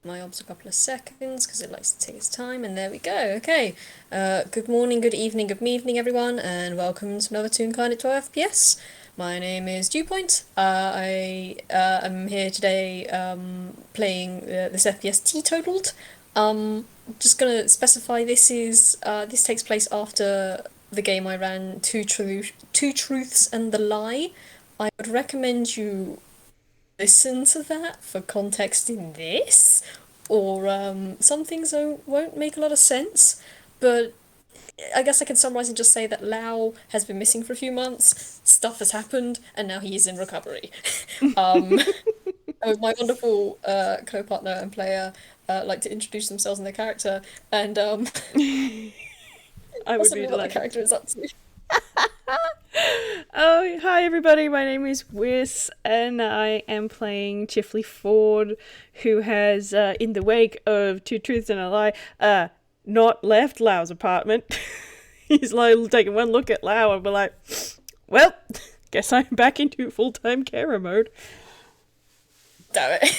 my obs a couple of seconds because it likes to take its time, and there we go. Okay. Good morning, good evening, good evening, everyone, and welcome to another Toonkind at 12 FPS. My name is Dewpoint. I am here today playing this FPS teetotaled. Just gonna specify this takes place after the game I ran, Two Truths and the Lie. I would recommend you listen to that for context in this, or some things won't make a lot of sense. But I guess I can summarize and just say that Lao has been missing for a few months, stuff has happened, and now he is in recovery. um, my wonderful co-partner and player like to introduce themselves and their character, and I would be possibly what the delighted. character is up to. Oh, hi everybody. My name is Whis, and I am playing Chifley Forde, who has, in the wake of Two Truths and a Lie, not left Lau's apartment. He's like taking one look at Lau and be like, "Well, guess I'm back into full-time carer mode." Damn it.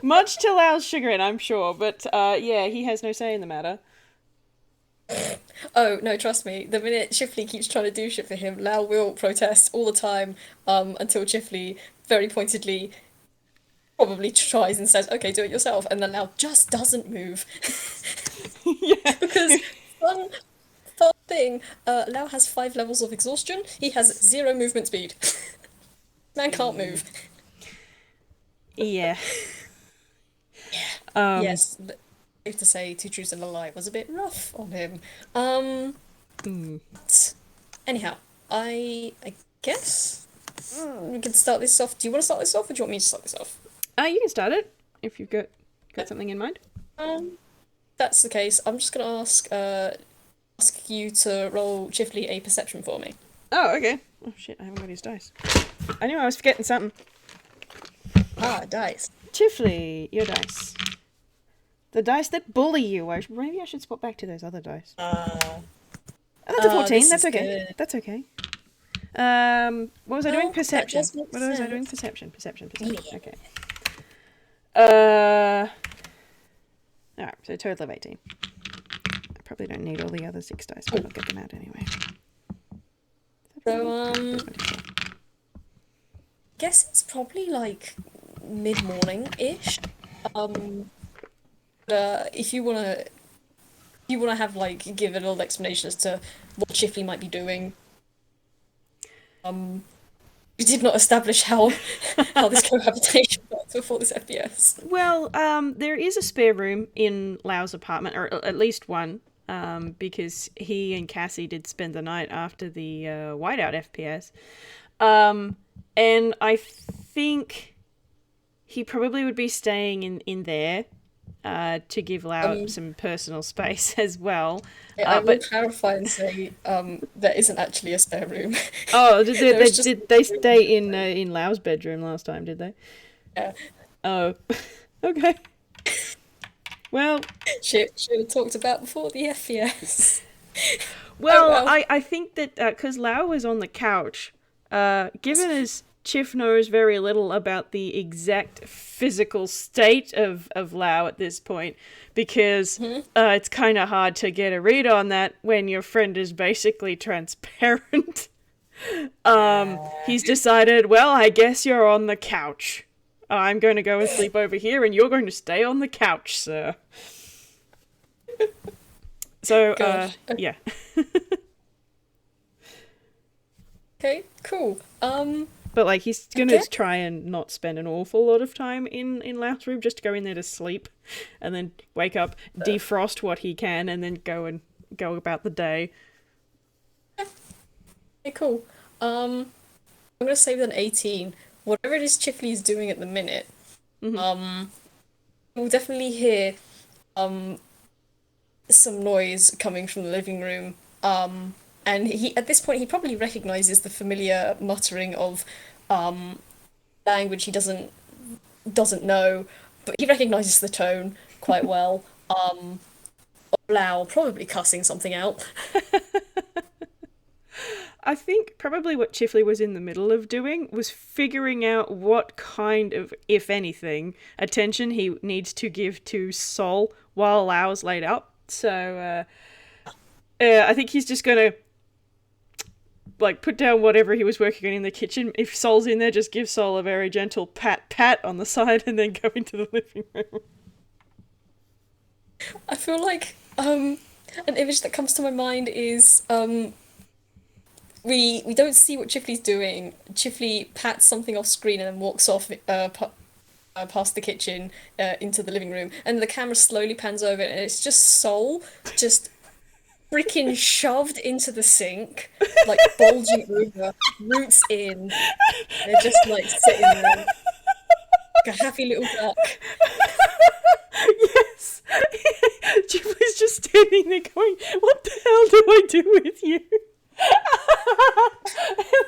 Much to Lau's chagrin, I'm sure, but yeah, he has no say in the matter. Oh, no, trust me. The minute Chifley keeps trying to do shit for him, Lao will protest all the time, until Chifley very pointedly probably tries and says, okay, do it yourself, and then Lao just doesn't move. Yeah. Because fun, fun thing, Lao has 5 levels of exhaustion, he has 0 movement speed. Man can't move. Yeah. Um, Yes, safe to say Two Truths and a Lie was a bit rough on him. mm. Anyhow, I guess we can start this off. Do you want to start this off, or do you want me to start this off? You can start it if you've got something in mind. Um, that's the case. I'm just gonna ask you to roll Chifley a perception for me. Oh, okay. Oh shit, I haven't got his dice. I knew I was forgetting something. Ah, dice. Chifley, your dice. The dice that bully you. Maybe I should swap back to those other dice. Oh, that's a 14. This That's is okay. good. That's okay. What was I doing? Well, that Perception. does make What was I doing? sense. Perception. Yeah. Okay. Uh. Alright, so a total of 18. I probably don't need all the other 6 dice, but I'll get them out anyway. So, There's my d4. guess it's probably like mid-morning-ish. Um, if you wanna have like give a little explanation as to what Chifley might be doing. We did not establish how this cohabitation works before this FPS. Well, there is a spare room in Lau's apartment, or at least one, because he and Cassie did spend the night after the Whiteout FPS. And I think he probably would be staying in there to give Lau Um, some personal space as well. I will But clarify and say there isn't actually a spare room. oh, did they, There they is just did they stay in Lau's bedroom last time? Did they? yeah. Oh, okay. Well, Shit should have talked about before the FPS. Oh Well, well. I think that because Lau was on the couch, given as Chiff knows very little about the exact physical state of Lau at this point, because it's kind of hard to get a read on that when your friend is basically transparent. He's decided, well, I guess you're on the couch. I'm going to go and sleep over here, and you're going to stay on the couch, sir. So, Gosh. yeah. Okay, cool. But like he's gonna Okay. try and not spend an awful lot of time in Lau's room, just to go in there to sleep, and then wake up, defrost what he can, and then go about the day. Okay, cool. I'm gonna say with an 18. Whatever it is Chifley is doing at the minute, we'll definitely hear um some noise coming from the living room. And he at this point he probably recognizes the familiar muttering of language he doesn't know, but he recognizes the tone quite well. Of Lao probably cussing something out. I think probably what Chifley was in the middle of doing was figuring out what kind of, if anything, attention he needs to give to Sol while Lau's laid up. So I think he's just gonna like put down whatever he was working on in the kitchen. If Sol's in there, just give Sol a very gentle pat on the side, and then go into the living room. I feel like an image that comes to my mind is we don't see what Chifley's doing. Chifley pats something off screen and then walks off past the kitchen into the living room, and the camera slowly pans over, and it's just Sol just freaking shoved into the sink, like bulging over, roots in. They're just like sitting there, like a happy little duck. Yes, Chifley's just standing there going, "What the hell do I do with you?"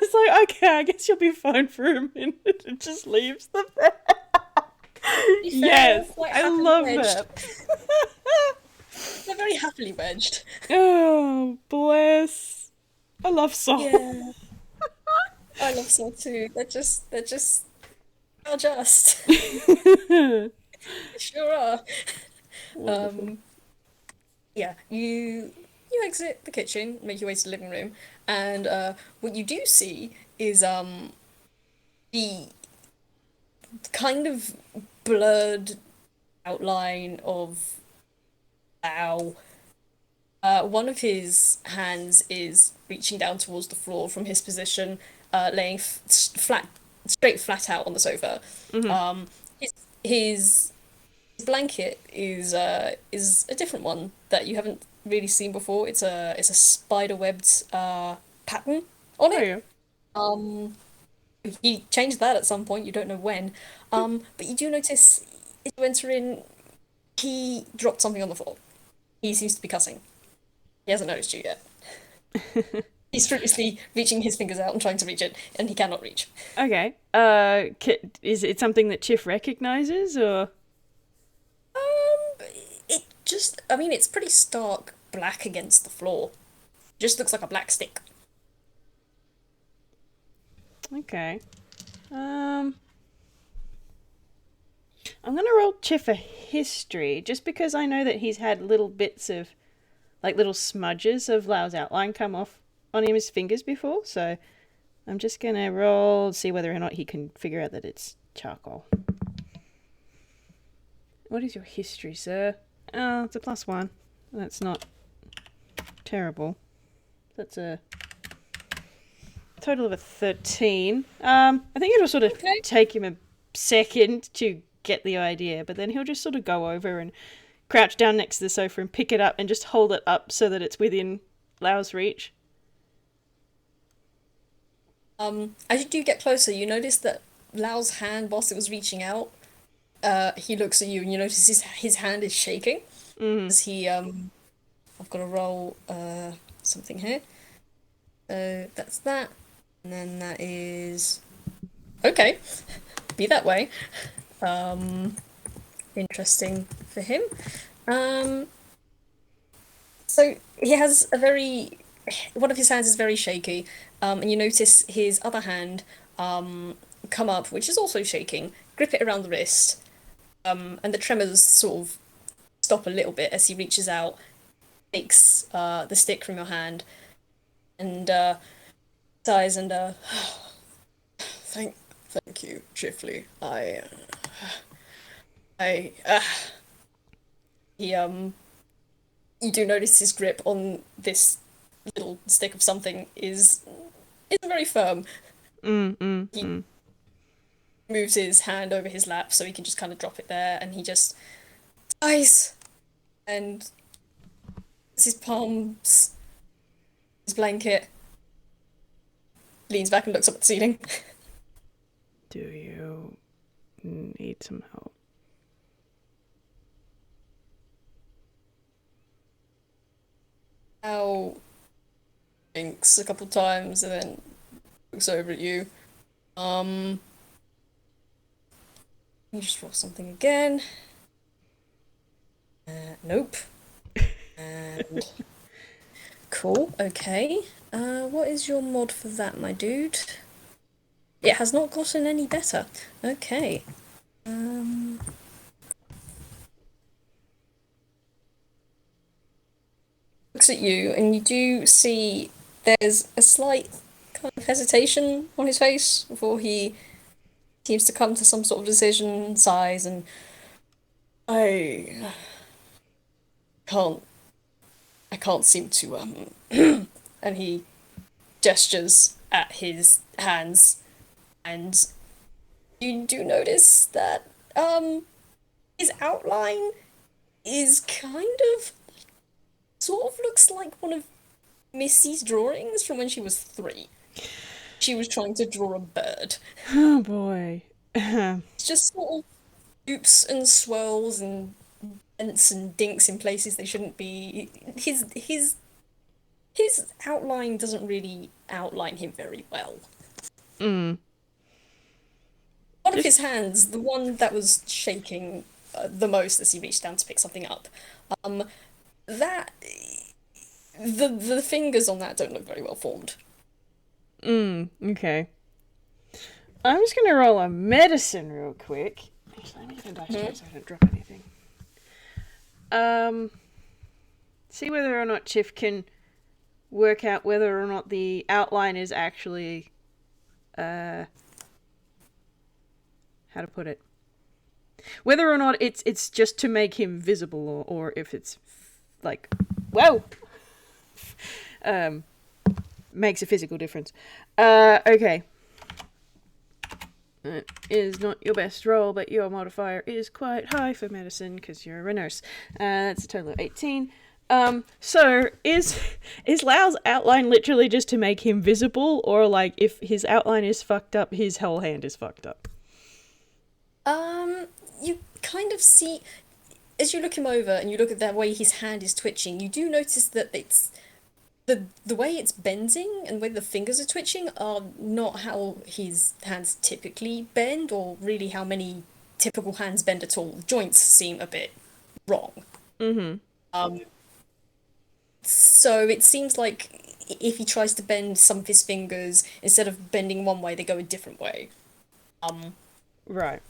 It's like, okay, I guess you'll be fine for a minute, and just leaves them there. Yes, I love wedged. that. They're very happily wedged. Oh, bless. I love Sol. Yeah, I love Sol too. They're just. They sure are. Um, yeah, you exit the kitchen, make your way to the living room, and what you do see is the kind of blurred outline of Bao. One of his hands is reaching down towards the floor from his position, laying straight flat out on the sofa. Mm-hmm. His blanket is a different one that you haven't really seen before. It's a spider webbed pattern on Oh, it. yeah. Um, he changed that at some point. You don't know when. But you do notice as you enter in, he dropped something on the floor. He seems to be cussing. He hasn't noticed you yet. He's fruitlessly reaching his fingers out and trying to reach it, and he cannot reach. Okay. Is it something that Chiff recognizes, or? I mean, it's pretty stark black against the floor. Just looks like a black stick. Okay. I'm gonna roll Chiff a history, just because I know that he's had little bits of, like little smudges of Lau's outline come off on his fingers before, so I'm just gonna roll, see whether or not he can figure out that it's charcoal. What is your history, sir? Oh, it's a +1. That's not terrible. That's a total of a 13. I think it'll sort of Okay. take him a second to get the idea, but then he'll just sort of go over and crouch down next to the sofa and pick it up and just hold it up so that it's within Lau's reach. As you do get closer, you notice that Lao's hand, whilst it was reaching out, he looks at you and you notice his hand is shaking. As he, I've got to roll something here. So that's that. And then that is... Okay. Be that way. Interesting for him. So he has a very... One of his hands is very shaky. And you notice his other hand come up, which is also shaking, grip it around the wrist, and the tremors sort of stop a little bit as he reaches out, takes the stick from your hand, and sighs and thank you, Chifley. He you do notice his grip on this little stick of something isn't very firm. He moves his hand over his lap so he can just kind of drop it there, and he just sighs and his palms, his blanket, leans back and looks up at the ceiling. Do you need some help? Al thinks a couple times and then looks over at you. You just roll something again. Nope. And Cool, okay. What is your mod for that, my dude? It has not gotten any better. Okay. Looks at you, and you do see there's a slight kind of hesitation on his face before he seems to come to some sort of decision, sighs, and I can't, I can't seem to, and he gestures at his hands, and you do notice that, his outline is kind of, sort of looks like one of Missy's drawings from when she was 3. She was trying to draw a bird. Oh boy. It's just sort of oops and swirls and dents and dinks in places they shouldn't be. His outline doesn't really outline him very well. Mm. One of his hands, the one that was shaking the most as he reached down to pick something up, that the fingers on that don't look very well formed. Okay. I'm just gonna roll a medicine real quick. Actually, let me get a dice tray so I don't drop anything. See whether or not Chif can work out whether or not the outline is actually, how to put it? Whether or not it's just to make him visible, or if it's like, whoa, makes a physical difference. Okay. It is not your best roll, but your modifier is quite high for medicine because you're a nurse. That's a total of 18. So is Lao's outline literally just to make him visible, or like if his outline is fucked up, his whole hand is fucked up? You kind of see, as you look him over and you look at the way his hand is twitching, you do notice that it's the way it's bending and the way the fingers are twitching are not how his hands typically bend, or really how many typical hands bend at all. The joints seem a bit wrong. So it seems like if he tries to bend some of his fingers, instead of bending one way, they go a different way. Right.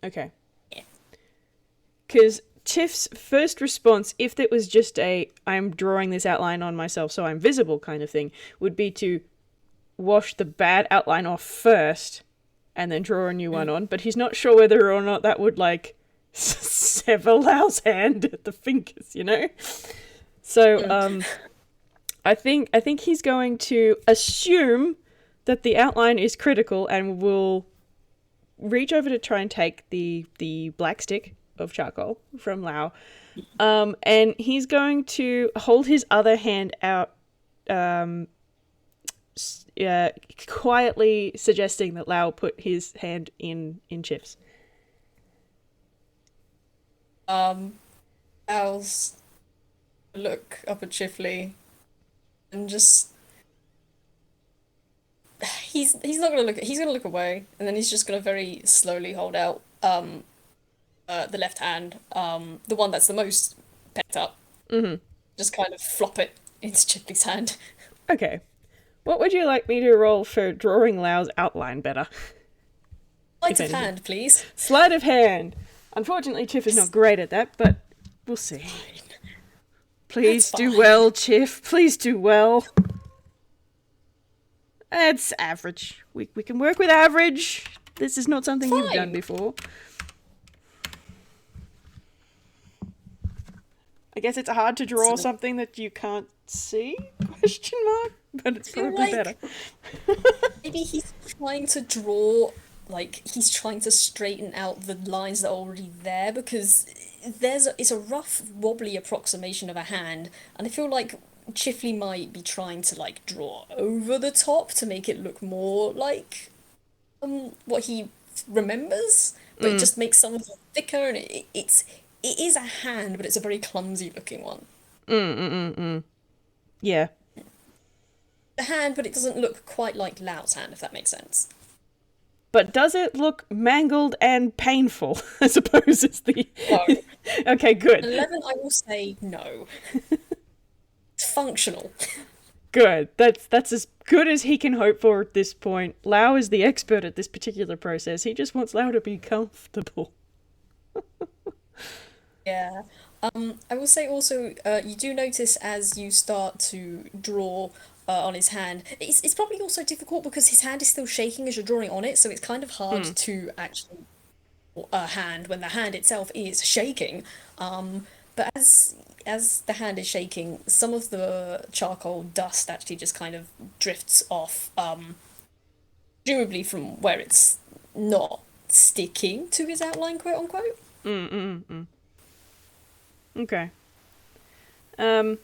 Okay. Yeah. Because Chif's first response, if it was just a I'm drawing this outline on myself so I'm visible kind of thing, would be to wash the bad outline off first and then draw a new one on. But he's not sure whether or not that would, like, sever Lao's hand at the fingers, you know? So, I think he's going to assume that the outline is critical and will reach over to try and take the black stick of charcoal from Lao, and he's going to hold his other hand out, quietly suggesting that Lao put his hand in Chif's. Al's look up at Chifley and just he's not gonna look, he's gonna look away, and then he's just gonna very slowly hold out the left hand, the one that's the most pecked up. Just kind of flop it into Chifley's hand. Okay. What would you like me to roll for drawing Lao's outline better? Sleight of hand, please. Sleight of hand. Unfortunately, Chif is not great at that, but we'll see. Please do well, Chif. Please do well. It's average. We can work with average. This is not something you've done before. I guess it's hard to draw something that you can't see? Question mark. But it's probably better. Maybe he's trying to draw, like, he's trying to straighten out the lines that are already there, because it's a rough, wobbly approximation of a hand, and I feel like Chifley might be trying to, like, draw over the top to make it look more like what he remembers, but it just makes some of it thicker, and it is a hand, but it's a very clumsy looking one. Yeah. The hand, but it doesn't look quite like Lao's hand, if that makes sense. But does it look mangled and painful, I suppose is the... No. Okay, good. 11, I will say no. It's functional. Good. That's as good as he can hope for at this point. Lao is the expert at this particular process. He just wants Lao to be comfortable. Yeah. I will say also, you do notice as you start to draw on his hand, it's probably also difficult because his hand is still shaking as you're drawing on it, so it's kind of hard Mm. to actually a hand when the hand itself is shaking. But as the hand is shaking, some of the charcoal dust actually just kind of drifts off, presumably from where it's not sticking to his outline, quote unquote. Okay. Um.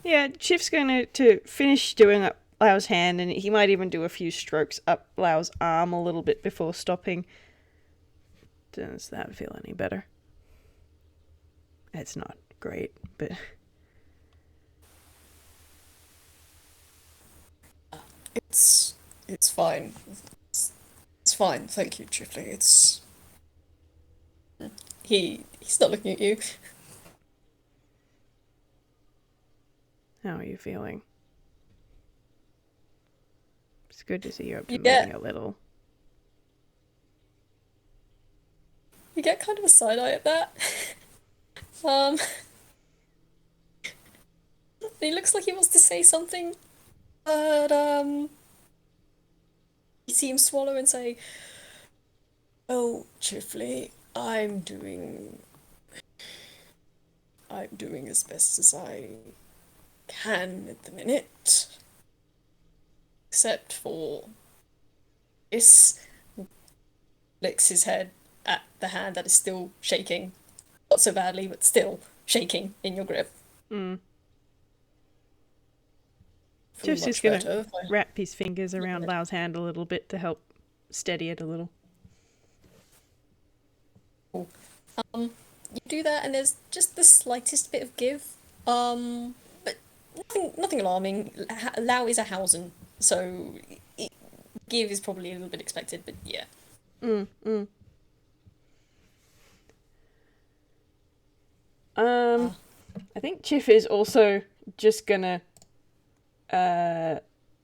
Yeah, Chif's going to finish doing up Lau's hand, and he might even do a few strokes up Lau's arm a little bit before stopping. Does that feel any better? It's not great, but It's it's fine. It's fine. Thank you, Chifley. It's he's not looking at you. how are you feeling? It's good to see you're You moving get a little. you get kind of a side eye at that. Um, he looks like he wants to say something, but you see him swallow and say, "Oh, Chifley, I'm doing as best as I can at the minute, except for this." Licks his head at the hand that is still shaking, not so badly, but still shaking in your grip. Mm. Feel Chif's just much going to better if I. wrap his fingers around Yeah. Lau's hand a little bit to help steady it a little. Cool. You do that, and there's just the slightest bit of give. But nothing alarming. Lao is a Hausen, so it, give is probably a little bit expected, but yeah. Mm, mm. Um, Uh, I think Chif is also just gonna uh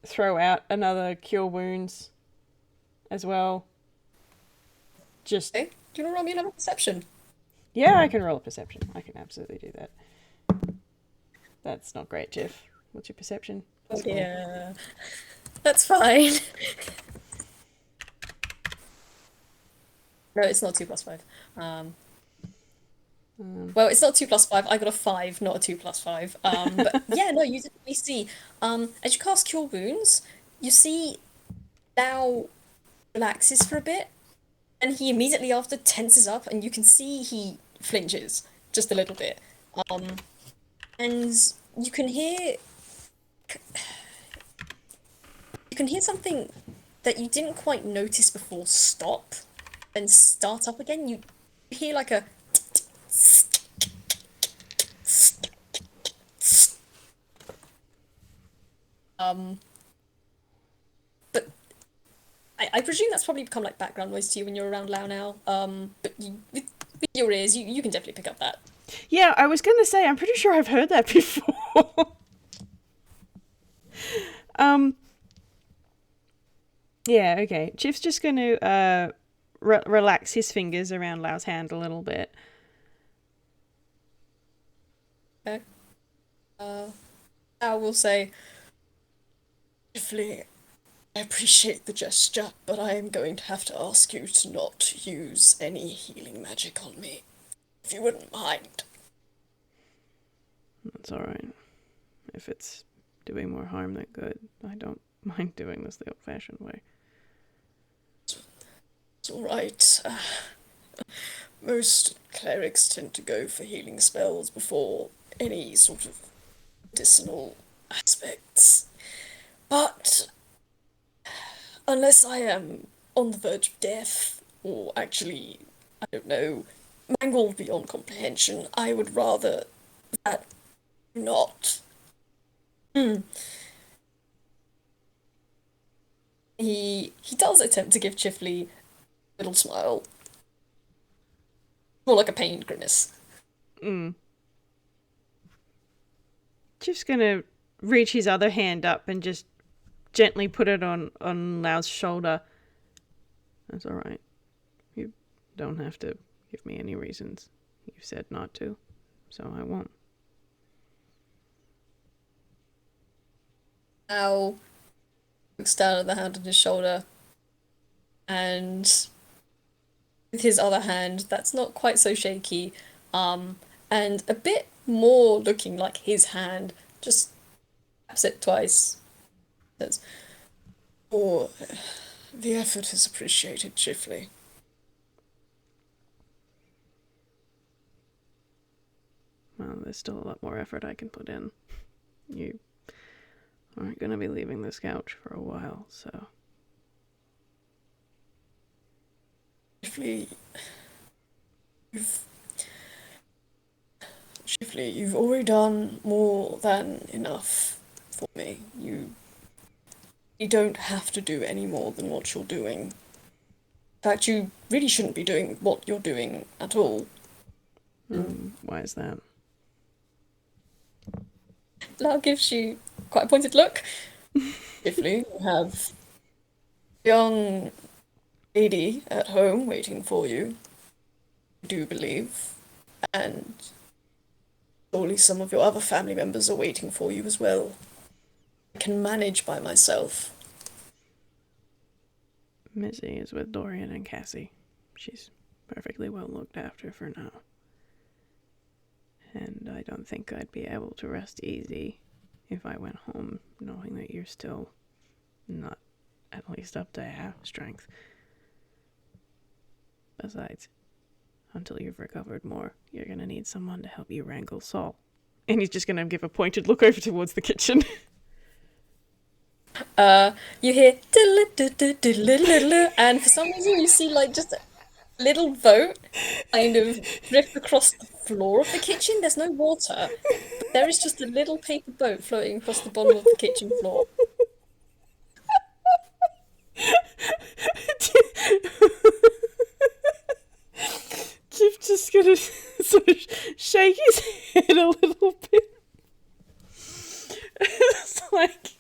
throw out another cure wounds as well. Just okay. Do you want to roll me another perception? yeah, I can roll a perception. I can absolutely do that. That's not great, Chif. What's your perception? Oh +4. dear. That's fine. No, it's not 2 plus 5. Um, Um, well, it's not 2 plus 5. I got a 5, not a 2 plus 5. But yeah, no, you definitely see. As you cast Cure Wounds, you see Lao relaxes for a bit, and he immediately after tenses up, and you can see he flinches just a little bit. Um, and you can hear you can hear something that you didn't quite notice before stop, then start up again. You hear like a um, but I presume that's probably become like background noise to you when you're around Lao now. But with your ears, you can definitely pick up that. yeah, I was gonna say I'm pretty sure I've heard that before. um, yeah, okay. Chif's just gonna relax his fingers around Lau's hand a little bit. Okay. I will say, Chifley, I appreciate the gesture, but I am going to have to ask you to not use any healing magic on me, if you wouldn't mind. That's all right. If it's doing more harm than good, I don't mind doing this the old-fashioned way. It's all right. Most clerics tend to go for healing spells before any sort of medicinal aspects. But unless I am on the verge of death, or actually, I don't know, mangled beyond comprehension, I would rather that not. Hmm. He does attempt to give Chifley a little smile, more like a pained grimace. Mm. Chif's gonna reach his other hand up and just gently put it on Lao's shoulder. That's all right. You don't have to give me any reasons. You've said not to, so I won't. Now looks down at the hand on his shoulder, and with his other hand, that's not quite so shaky, and a bit more looking like his hand, just taps it twice. Says, "Oh, the effort is appreciated, Chifley." Well, there's still a lot more effort I can put in. You aren't going to be leaving this couch for a while, so... Chifley, you've already done more than enough for me. You don't have to do any more than what you're doing. In fact, you really shouldn't be doing what you're doing at all. Why is that? Lao gives you quite a pointed look. Chifley, you have a young lady at home waiting for you, I do believe, and surely some of your other family members are waiting for you as well. I can manage by myself. Missy is with Dorian and Cassie. She's perfectly well looked after for now. And I don't think I'd be able to rest easy if I went home knowing that you're still not at least up to half strength. Besides, until you've recovered more, you're gonna need someone to help you wrangle Saul. And he's just gonna give a pointed look over towards the kitchen. You hear and for some reason you see like just a little boat kind of drift across the floor of the kitchen. There's no water, but there is just a little paper boat floating across the bottom of the kitchen floor. Chip just gonna sort of shake his head a little bit. It's like,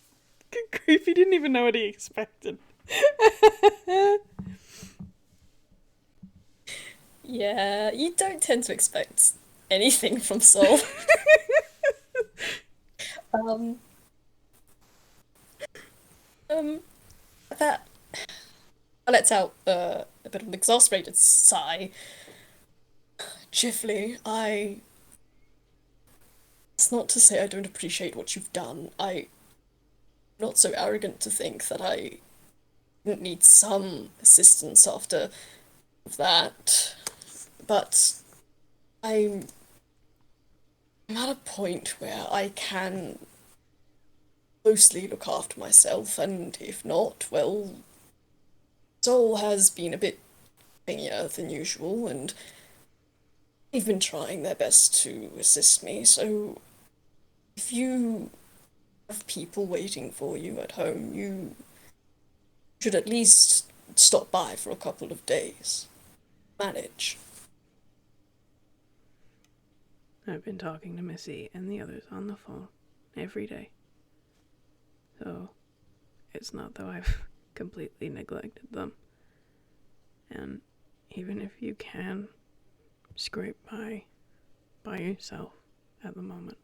good grief, he didn't even know what he expected. Yeah, you don't tend to expect anything from Saul. um, that lets out a bit of an exasperated sigh. Chifley, it's not to say I don't appreciate what you've done. I'm not so arrogant to think that I didn't need some assistance after that. But I'm at a point where I can closely look after myself, and if not, well, Soul has been a bit thingier than usual, and they've been trying their best to assist me, so if you have people waiting for you at home, you should at least stop by for a couple of days. Manage. I've been talking to Missy and the others on the phone every day. So, it's not that I've completely neglected them. And even if you can scrape by yourself at the moment,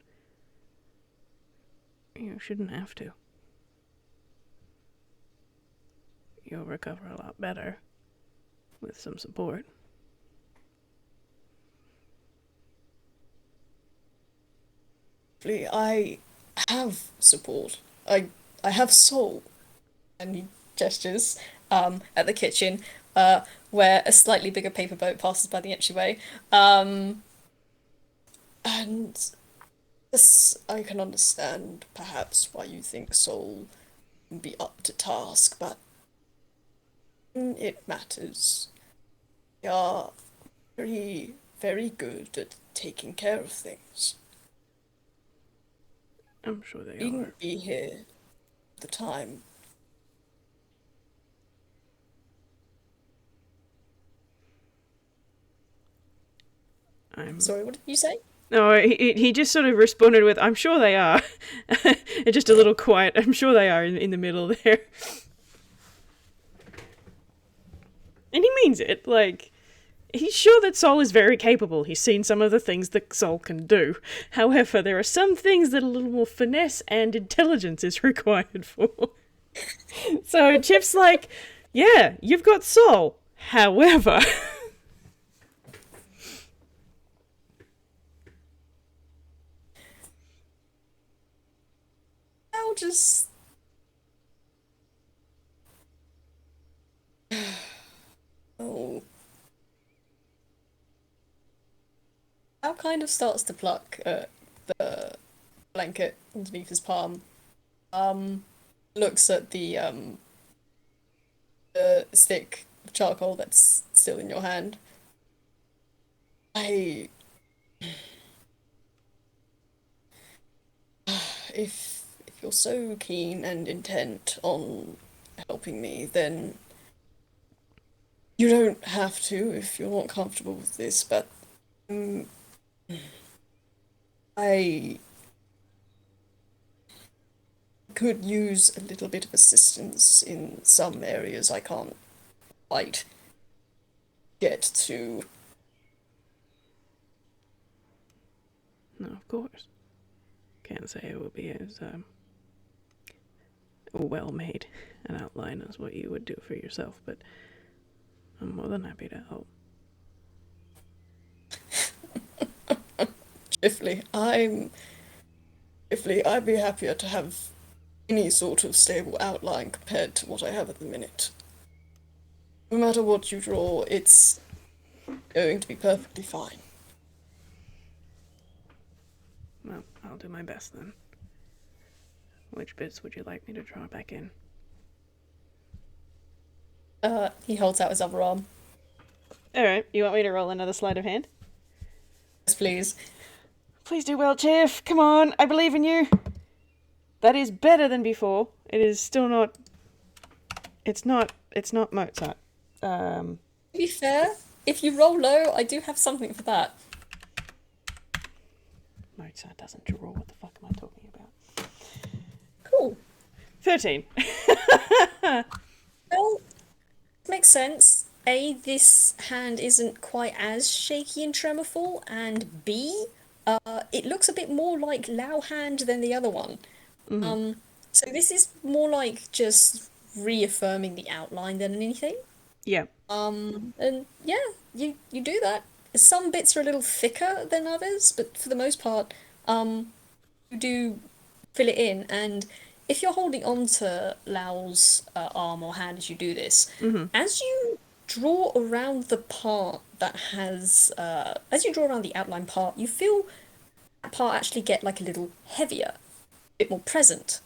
you shouldn't have to. You'll recover a lot better with some support. I have support. I have Soul. And he gestures at the kitchen, where a slightly bigger paper boat passes by the entryway. And this, I can understand perhaps why you think Soul can be up to task, but it matters. They are very, very good at taking care of things. I'm sure they You are. needn't be here at the time. I'm Sorry, what did you say? No, he just sort of responded with, "I'm sure they are." Just a little quiet. I'm sure they are in the middle there. And he means it. Like, he's sure that Sol is very capable. He's seen some of the things that Sol can do. However, there are some things that a little more finesse and intelligence is required for. So Chip's like, yeah, you've got Sol. However, I'll just. Oh. Al kind of starts to pluck at the blanket underneath his palm. Looks at the stick of charcoal that's still in your hand. I, if you're so keen and intent on helping me, then you don't have to if you're not comfortable with this. But um, I could use a little bit of assistance in some areas I can't quite get to. no, of course, can't say it would be as well made an outline as what you would do for yourself, but I'm more than happy to help. Chifley, I'd be happier to have any sort of stable outline compared to what I have at the minute. No matter what you draw, it's going to be perfectly fine. Well, I'll do my best then. Which bits would you like me to draw back in? He holds out his other arm. Alright, you want me to roll another sleight of hand? Yes, please. Please do well, Chief. Come on, I believe in you. That is better than before. It is still not. It's not Mozart. To be fair, if you roll low, I do have something for that. Mozart doesn't draw. What the fuck am I talking about? Cool. 13. Well, makes sense. A, this hand isn't quite as shaky and tremorful, and B, it looks a bit more like Lao hand than the other one. So this is more like just reaffirming the outline than anything. Yeah. And yeah, you do that. Some bits are a little thicker than others, but for the most part, you do fill it in. And if you're holding on to Lao's arm or hand as you do this, as you draw around the part that has, as you draw around the outline part, you feel that part actually get like a little heavier, a bit more present.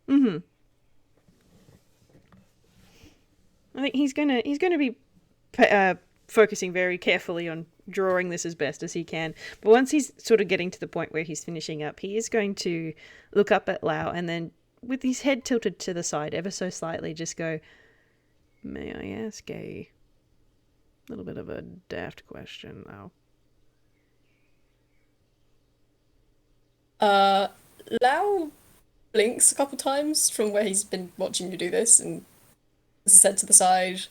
I think he's gonna be focusing very carefully on drawing this as best as he can. But once he's sort of getting to the point where he's finishing up, he is going to look up at Lao and then, with his head tilted to the side ever so slightly, just go, "May I ask a little bit of a daft question, Lao?" Lao blinks a couple times from where he's been watching you do this, and as his head to the side,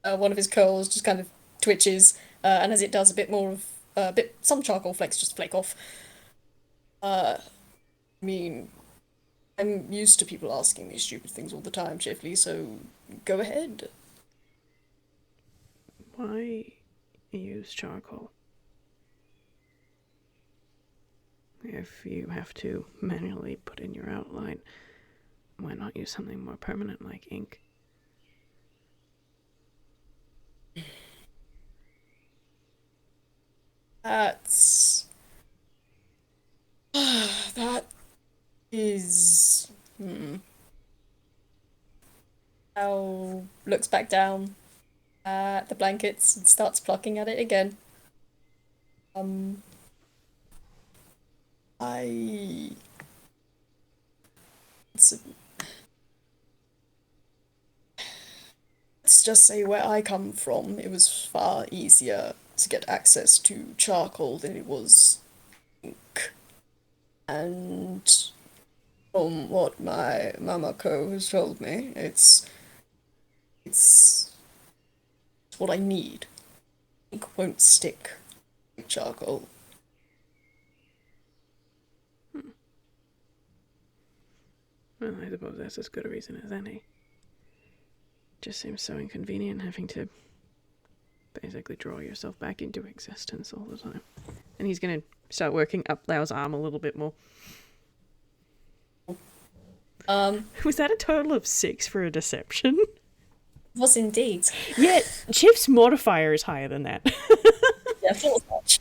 one of his curls just kind of twitches, and as it does, a bit more of some charcoal flakes just flake off. I mean, I'm used to people asking me stupid things all the time, Chifley, so go ahead. Why use charcoal? If you have to manually put in your outline, why not use something more permanent like ink? That's that is. Al looks back down at the blankets and starts plucking at it again. Um, I. It's, let's just say where I come from, it was far easier to get access to charcoal than it was And from what my mama co has told me, it's what I need. Ink won't stick to charcoal. Well, I suppose that's as good a reason as any. Just seems so inconvenient having to basically draw yourself back into existence all the time. And he's going to start working up Lao's arm a little bit more. Was that a total of 6 for a deception? Was indeed. Yeah, Chip's modifier is higher than that. Yeah, I thought as much.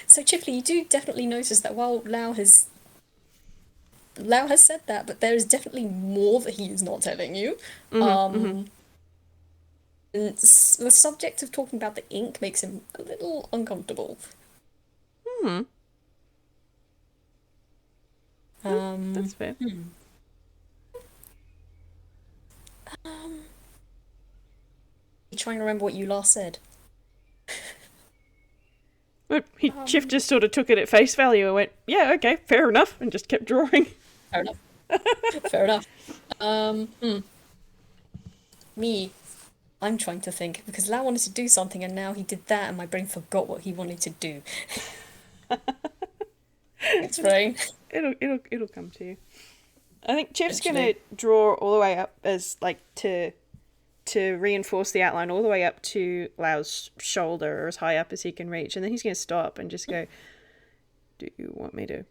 So Chifley, you do definitely notice that while Lao has said that, but there is definitely more that he is not telling you. And the subject of talking about the ink makes him a little uncomfortable. That's fair. You trying to remember what you last said? But Chif just sort of took it at face value and went, yeah, okay, fair enough, and just kept drawing. Fair enough. Fair enough. Me, I'm trying to think because Lao wanted to do something and now he did that and my brain forgot what he wanted to do. It's brain. It'll come to you. I think Chif's gonna draw all the way up as like to reinforce the outline all the way up to Lao's shoulder or as high up as he can reach, and then he's gonna stop and just go, do you want me to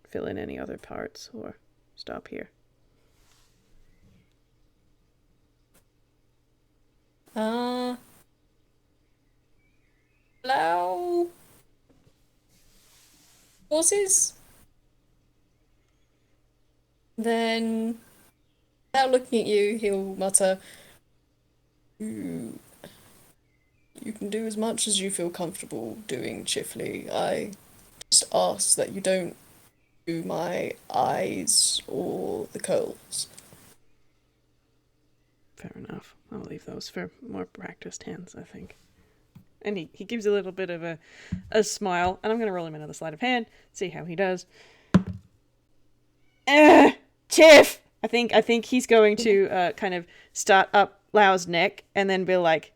fill in any other parts or stop here? Lao horses. Then, without looking at you, he'll mutter, You can do as much as you feel comfortable doing, Chifley. I just ask that you don't do my eyes or the curls. Fair enough. I'll leave those for more practiced hands, I think. And he gives a little bit of a smile, and I'm going to roll him another sleight of hand, see how he does. Chiff! I think he's going to kind of start up Lao's neck and then be like,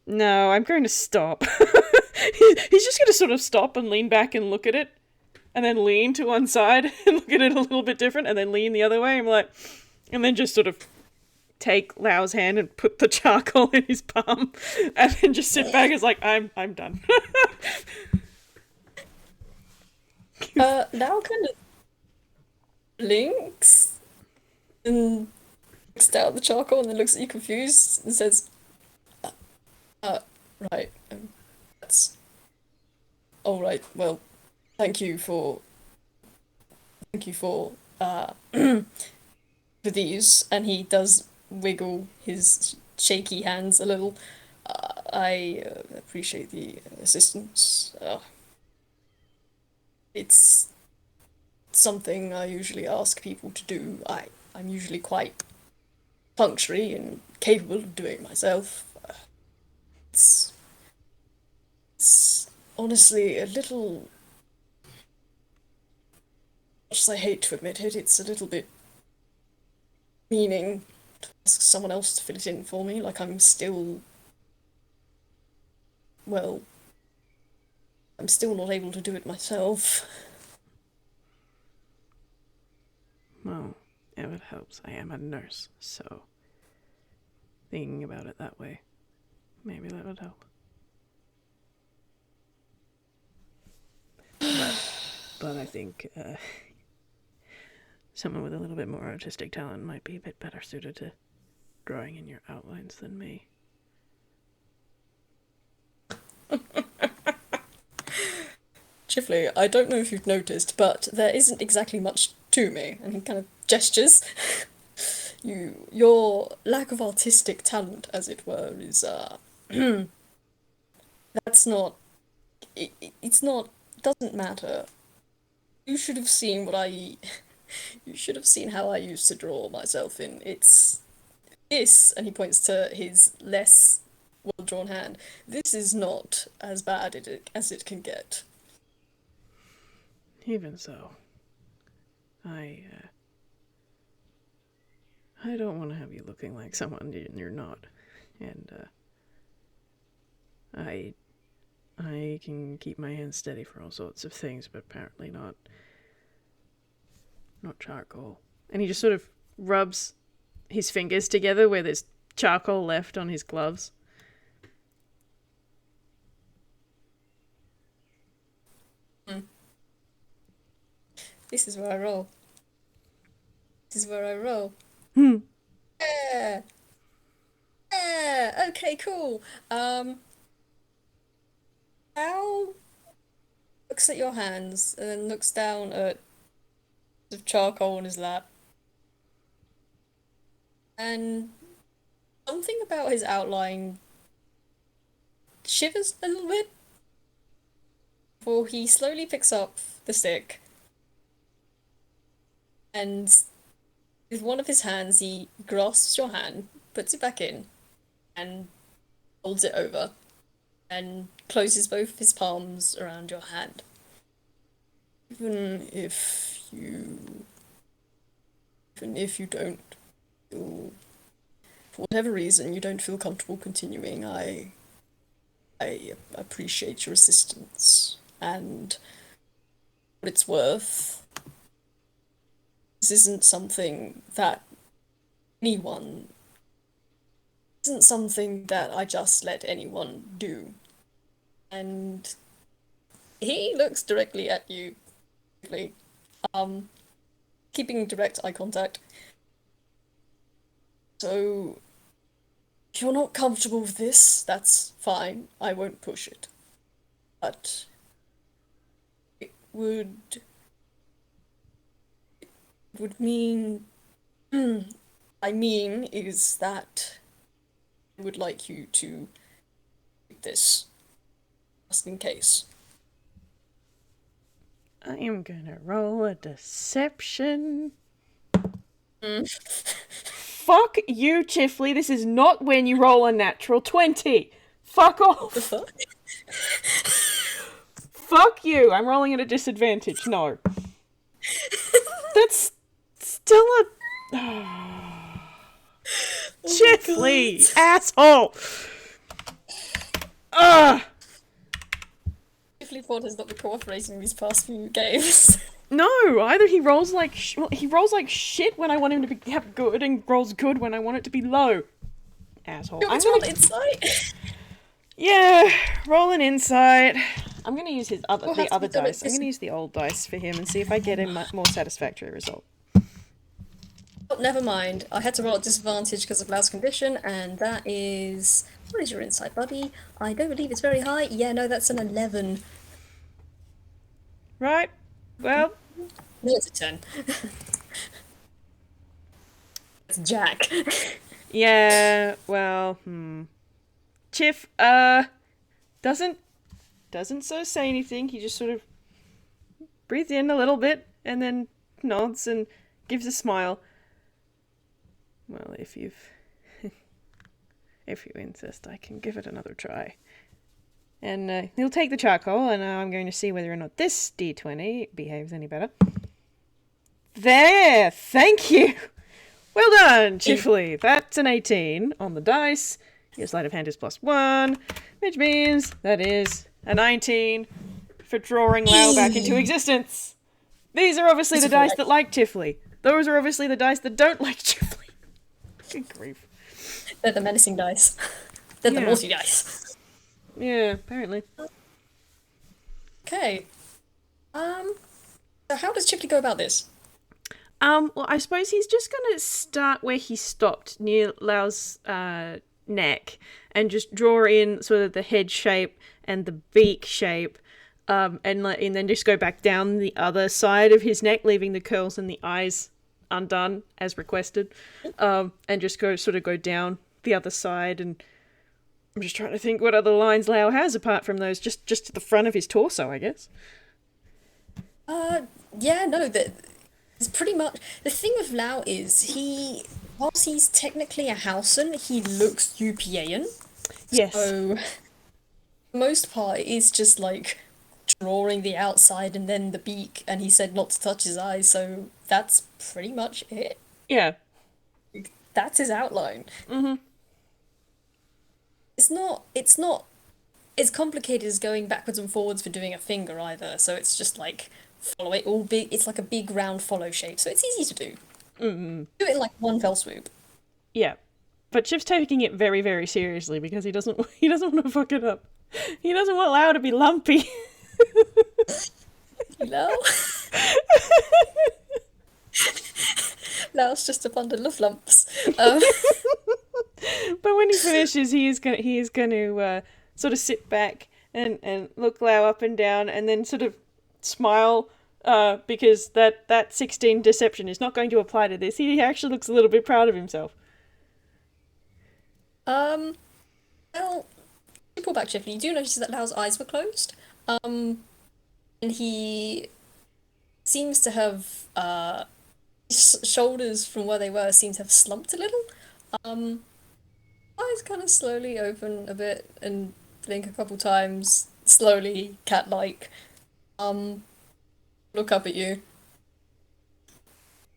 no, I'm going to stop. He's just going to sort of stop and lean back and look at it, and then lean to one side and look at it a little bit different, and then lean the other way. I'm like, and then just sort of take Lao's hand and put the charcoal in his palm, and then just sit back as like, I'm done. Lao kind of blinks and looks down at the charcoal and then looks at you confused and says, right, that's all right. Well, thank you for for these. And he does wiggle his shaky hands a little. I appreciate the assistance. It's something I usually ask people to do. I'm usually quite punctually and capable of doing it myself. It's honestly a little, much as I hate to admit it, it's a little bit meaning to ask someone else to fill it in for me, like I'm still not able to do it myself. Well, if it helps, I am a nurse, so thinking about it that way, maybe that would help. But I think someone with a little bit more artistic talent might be a bit better suited to drawing in your outlines than me. Chifley, I don't know if you've noticed, but there isn't exactly much to me. And he kind of gestures. Your lack of artistic talent, as it were, is that's not. It's not. Doesn't matter. You should have seen what I. You should have seen how I used to draw myself in. It's this, and he points to his less well-drawn hand. This is not as bad as it can get. Even so, I I don't want to have you looking like someone you're not, and I can keep my hands steady for all sorts of things, but apparently not charcoal. And he just sort of rubs his fingers together where there's charcoal left on his gloves. This is where I roll. This is where I roll. Hmm. Yeah. Yeah. Okay, cool. Al looks at your hands and then looks down at the charcoal on his lap. And something about his outline shivers a little bit before he slowly picks up the stick and with one of his hands he grasps your hand, puts it back in, and holds it over and closes both his palms around your hand. Even if you don't feel, for whatever reason, you don't feel comfortable continuing, I appreciate your assistance, and what it's worth, this isn't something that anyone, isn't something that I just let anyone do. And he looks directly at you, keeping direct eye contact. So, if you're not comfortable with this, that's fine. I won't push it. But it would mean I mean is that I would like you to keep this just in case. I am gonna roll a deception. Fuck you, Chifley. This is not when you roll a natural 20. Fuck off. The fuck? Fuck you. I'm rolling at a disadvantage. No. That's still a... Chifley, asshole. Ugh. Chifley Forde has not been cooperating these past few games. No, either he rolls like shit when I want him to be good, and rolls good when I want it to be low. Asshole. I'm gonna roll insight. Yeah, roll an insight. I'm gonna use the other dice. I'm gonna use the old dice for him and see if I get a more satisfactory result. Oh, never mind. I had to roll at disadvantage because of Lau's condition, and that is... What is your insight, buddy? I don't believe it's very high. Yeah, no, that's an 11. Right. Well... No, it's a 10. It's Jack. Yeah, well, Chif, doesn't so say anything. He just sort of breathes in a little bit and then nods and gives a smile. Well, if you insist, I can give it another try. And he'll take the charcoal, and I'm going to see whether or not this D20 behaves any better. There! Thank you! Well done, Chifley. That's an 18 on the dice. Your sleight of hand is +1, which means that is a 19 for drawing Lao back into existence. These are obviously the dice that like Chifley. Those are obviously the dice that don't like Chifley. Good grief. They're the menacing dice. They're the naughty dice. Yeah, apparently. Okay. So how does Chifley go about this? Well, I suppose he's just gonna start where he stopped, near Lao's neck, and just draw in sort of the head shape and the beak shape, and then just go back down the other side of his neck, leaving the curls and the eyes undone as requested, and just go down the other side. And I'm just trying to think what other lines Lao has apart from those, just to the front of his torso, I guess. Yeah, no, it's pretty much... The thing with Lao is, whilst he's technically a Hausen, he looks UPAan. Yes. So, the most part is just like drawing the outside and then the beak, and he said not to touch his eyes, so that's pretty much it. Yeah. That's his outline. Mm-hmm. It's not as complicated as going backwards and forwards for doing a finger either, so it's just like follow it all big, it's like a big round follow shape, so it's easy to do. Mm-hmm. Do it in like one fell swoop. Yeah. But Chip's taking it very, very seriously because he doesn't want to fuck it up. He doesn't want Lao to be lumpy. You know? Now it's just a bundle of lumps. But when he finishes, he is going to sort of sit back and look Lao up and down, and then sort of smile because that 16 deception is not going to apply to this. He actually looks a little bit proud of himself. Um, well, to pull back Chifley, you do notice that Lao's eyes were closed. And he seems to have his shoulders from where they were seem to have slumped a little. Um, Eyes kind of slowly open a bit and blink a couple times, slowly, cat-like. Um, Look up at you.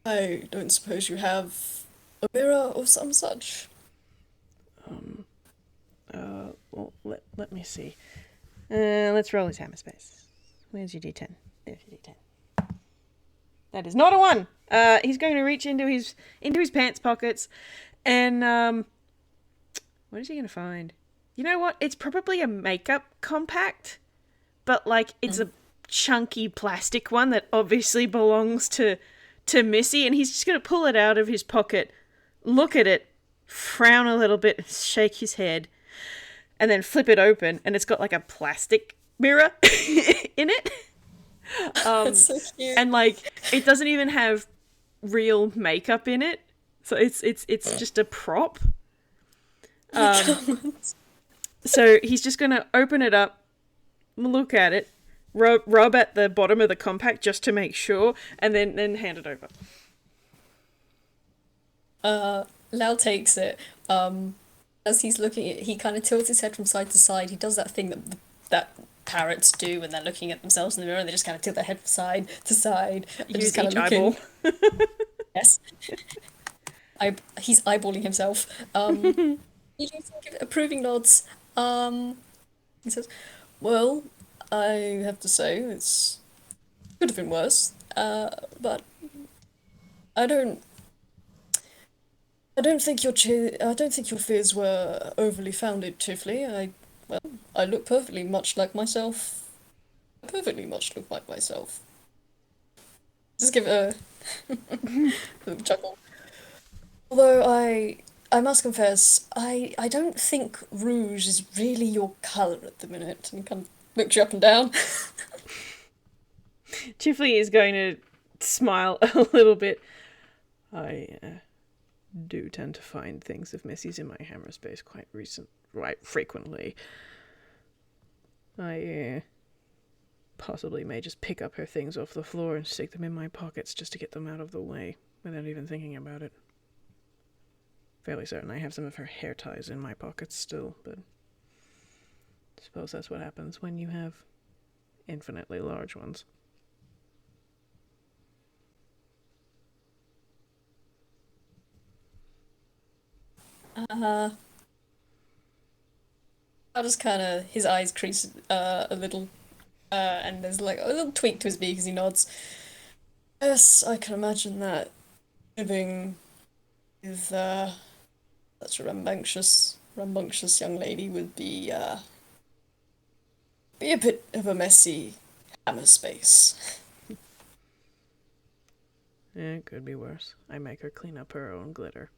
I don't suppose you have a mirror or some such. Well, let me see. Let's roll his hammer space. Where's your d10? There's your d10. That is not a 1. He's going to reach into his pants pockets, and what is he going to find? You know what? It's probably a makeup compact, but like it's a chunky plastic one that obviously belongs to Missy, and he's just going to pull it out of his pocket, look at it, frown a little bit, shake his head, and then flip it open, and it's got like a plastic mirror in it. That's so cute. And like it doesn't even have real makeup in it, so it's just a prop. So he's just gonna open it up, look at it, rub at the bottom of the compact just to make sure, and then hand it over. Lau takes it. As he's looking at, he kind of tilts his head from side to side. He does that thing that parrots do when they're looking at themselves in the mirror, and they just kind of tilt their head from side to side. And Use just kind each of looking. eyeball. Yes. He's eyeballing himself. He gives approving nods. He says, "Well, I have to say it's could have been worse. But I don't. I don't think your fears were overly founded, Chifley. I look perfectly much like myself. I perfectly much look like myself. Just give it a little chuckle. Although I must confess, I don't think rouge is really your colour at the minute." And kind of looks you up and down. Chifley is going to smile a little bit. I do tend to find things of Missy's in my hammer space quite frequently. I possibly may just pick up her things off the floor and stick them in my pockets just to get them out of the way without even thinking about it. Fairly certain I have some of her hair ties in my pockets still, but I suppose that's what happens when you have infinitely large ones. I'll just kind of his eyes crease a little, and there's like a little tweak to his beak as he nods. Yes, I can imagine that living with such a rambunctious young lady would be a bit of a messy hammer space. It could be worse. I make her clean up her own glitter.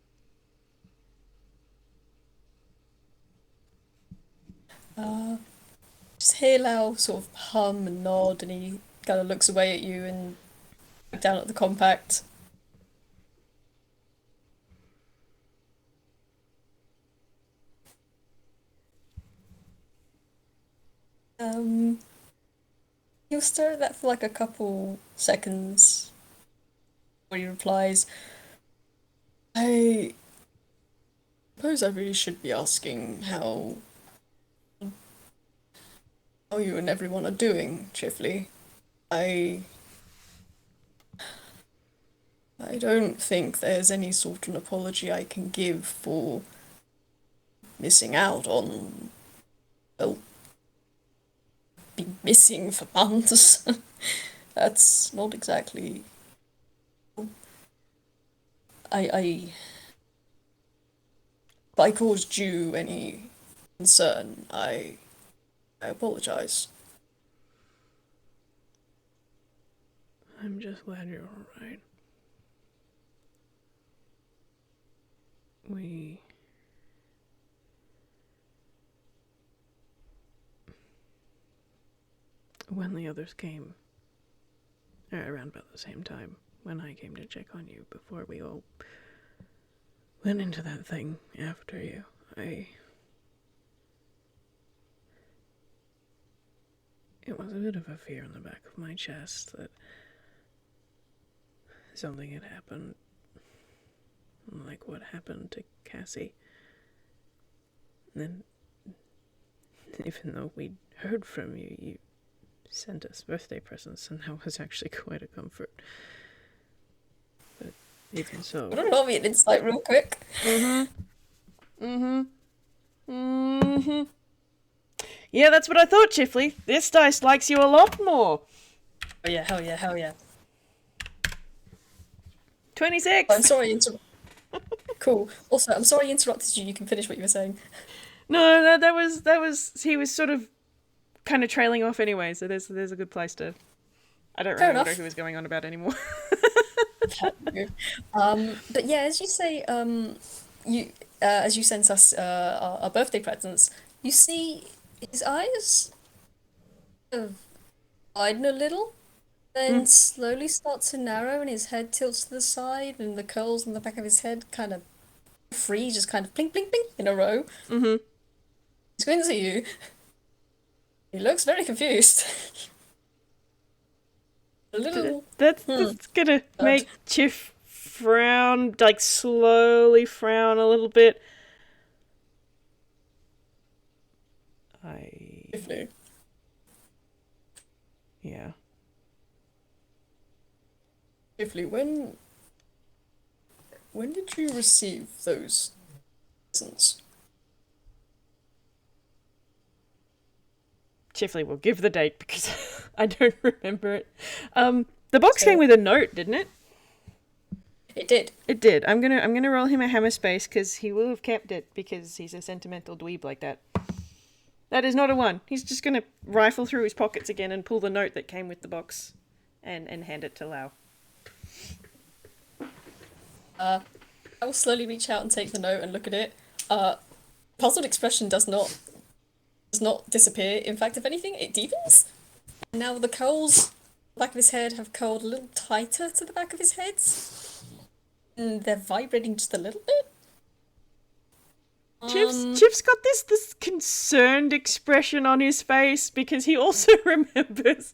Just hear Lau sort of hum and nod, and he kind of looks away at you and back down at the compact. Um, he'll stare at that for like a couple seconds before he replies, "I suppose I really should be asking how how you and everyone are doing, Chifley. I I don't think there's any sort of apology I can give for missing out on, well, be missing for months. That's not exactly. I if I caused you any concern, I apologize. I'm just glad you're alright. When the others came, around about the same time, when I came to check on you before we all went into that thing after you, it was a bit of a fear in the back of my chest that something had happened, like what happened to Cassie. And then, even though we'd heard from you, you sent us birthday presents, and that was actually quite a comfort. But even so... I don't know, me an insight real quick. Yeah, that's what I thought, Chifley. This dice likes you a lot more. Oh yeah, hell yeah, hell yeah. 26! I'm sorry, cool. Also, I'm sorry I interrupted you. You can finish what you were saying. No, that was he was sort of kind of trailing off anyway, so there's a good place to... I don't remember what he was going on about anymore. But yeah, as you say, as you sent us our birthday presents, you see his eyes widen a little, then slowly start to narrow, and his head tilts to the side, and the curls on the back of his head kind of free, just kind of blink, blink, blink in a row. Mm-hmm. He squints at you. He looks very confused. A little. That's gonna make Chif frown, like slowly frown a little bit. Yeah. Chifley, when did you receive those presents? Chifley will give the date because I don't remember it. The box came with a note, didn't it? It did. It did. I'm gonna roll him a hammer space because he will have kept it because he's a sentimental dweeb like that. That is not a 1. He's just gonna rifle through his pockets again and pull the note that came with the box, and hand it to Lao. I will slowly reach out and take the note and look at it. Puzzled expression does not disappear. In fact, if anything, it deepens. Now the curls on the back of his head have curled a little tighter to the back of his head. And they're vibrating just a little bit. Chif's got this concerned expression on his face because he also remembers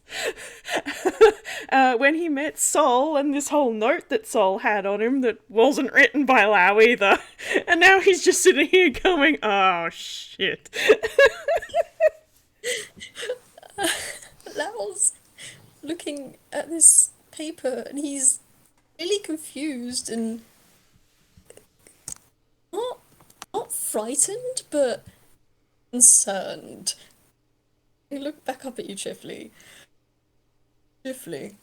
when he met Sol and this whole note that Sol had on him that wasn't written by Lao either. And now he's just sitting here going, oh shit. Lao's looking at this paper and he's really confused and not frightened, but concerned. He looked back up at you, Chifley. Chifley,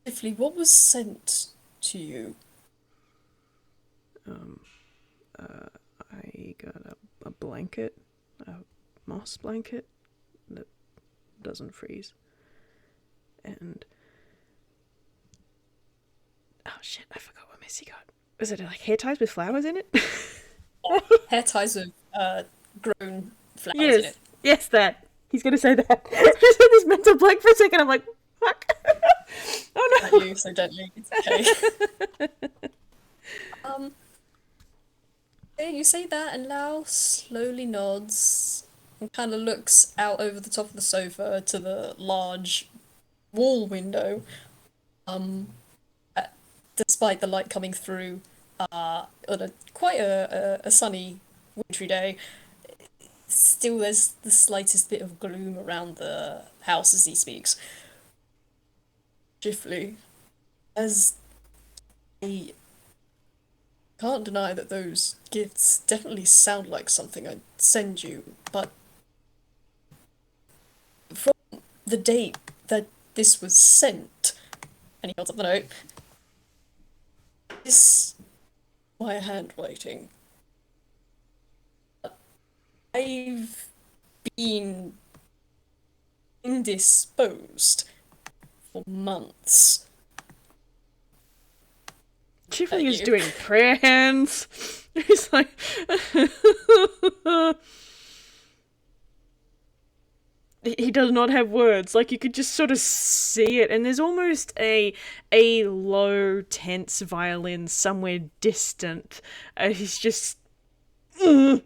Chifley, what was sent to you? I got a blanket, a moss blanket that doesn't freeze. And... oh shit, I forgot what Missy got. Was it like hair ties with flowers in it? Hair ties with grown flowers yes. in it. Yes, that. He's gonna say that. I just had this mental blank for a second. I'm like, fuck. Oh no. At you so gently. It's okay. Yeah, you say that, and Lao slowly nods and kind of looks out over the top of the sofa to the large wall window. Despite the light coming through on quite a sunny wintry day, still there's the slightest bit of gloom around the house as he speaks. Chifley, as I can't deny that those gifts definitely sound like something I'd send you, but from the date that this was sent, and he holds up the note, this my handwriting. I've been indisposed for months. Chifley is doing prayer hands. He's like, he does not have words. Like, you could just sort of see it, and there's almost a low, tense violin somewhere distant. He's just. He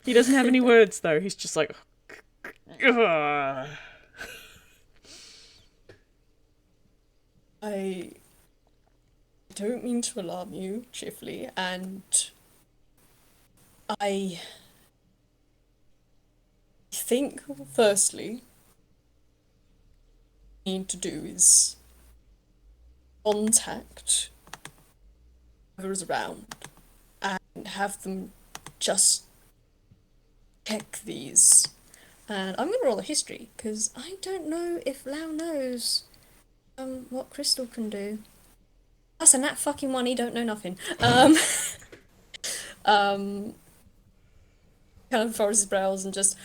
doesn't have any words though. He's just like. I don't mean to alarm you, Chifley, and I think, firstly, what you need to do is contact whoever's around and have them just check these. And I'm going to roll a history, because I don't know if Lao knows what crystal can do. That's a nat fucking one, he don't know nothing. Kind of furrows his brows and just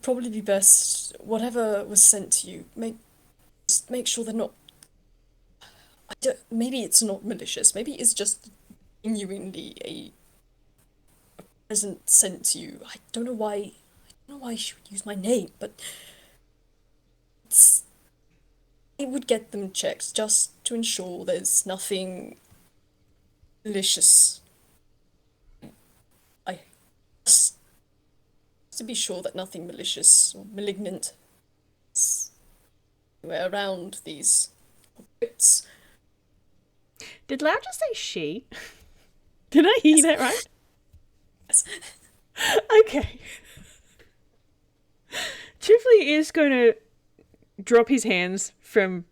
probably be best whatever was sent to you. Just make sure they're not. Maybe it's not malicious. Maybe it's just genuinely a present sent to you. I don't know why. I don't know why she would use my name, but it would get them checked just to ensure there's nothing malicious. I just to be sure that nothing malicious or malignant is anywhere around these objects. Did Lau just say she? Did I hear that right? Yes. Okay. Chifley is going to drop his hands from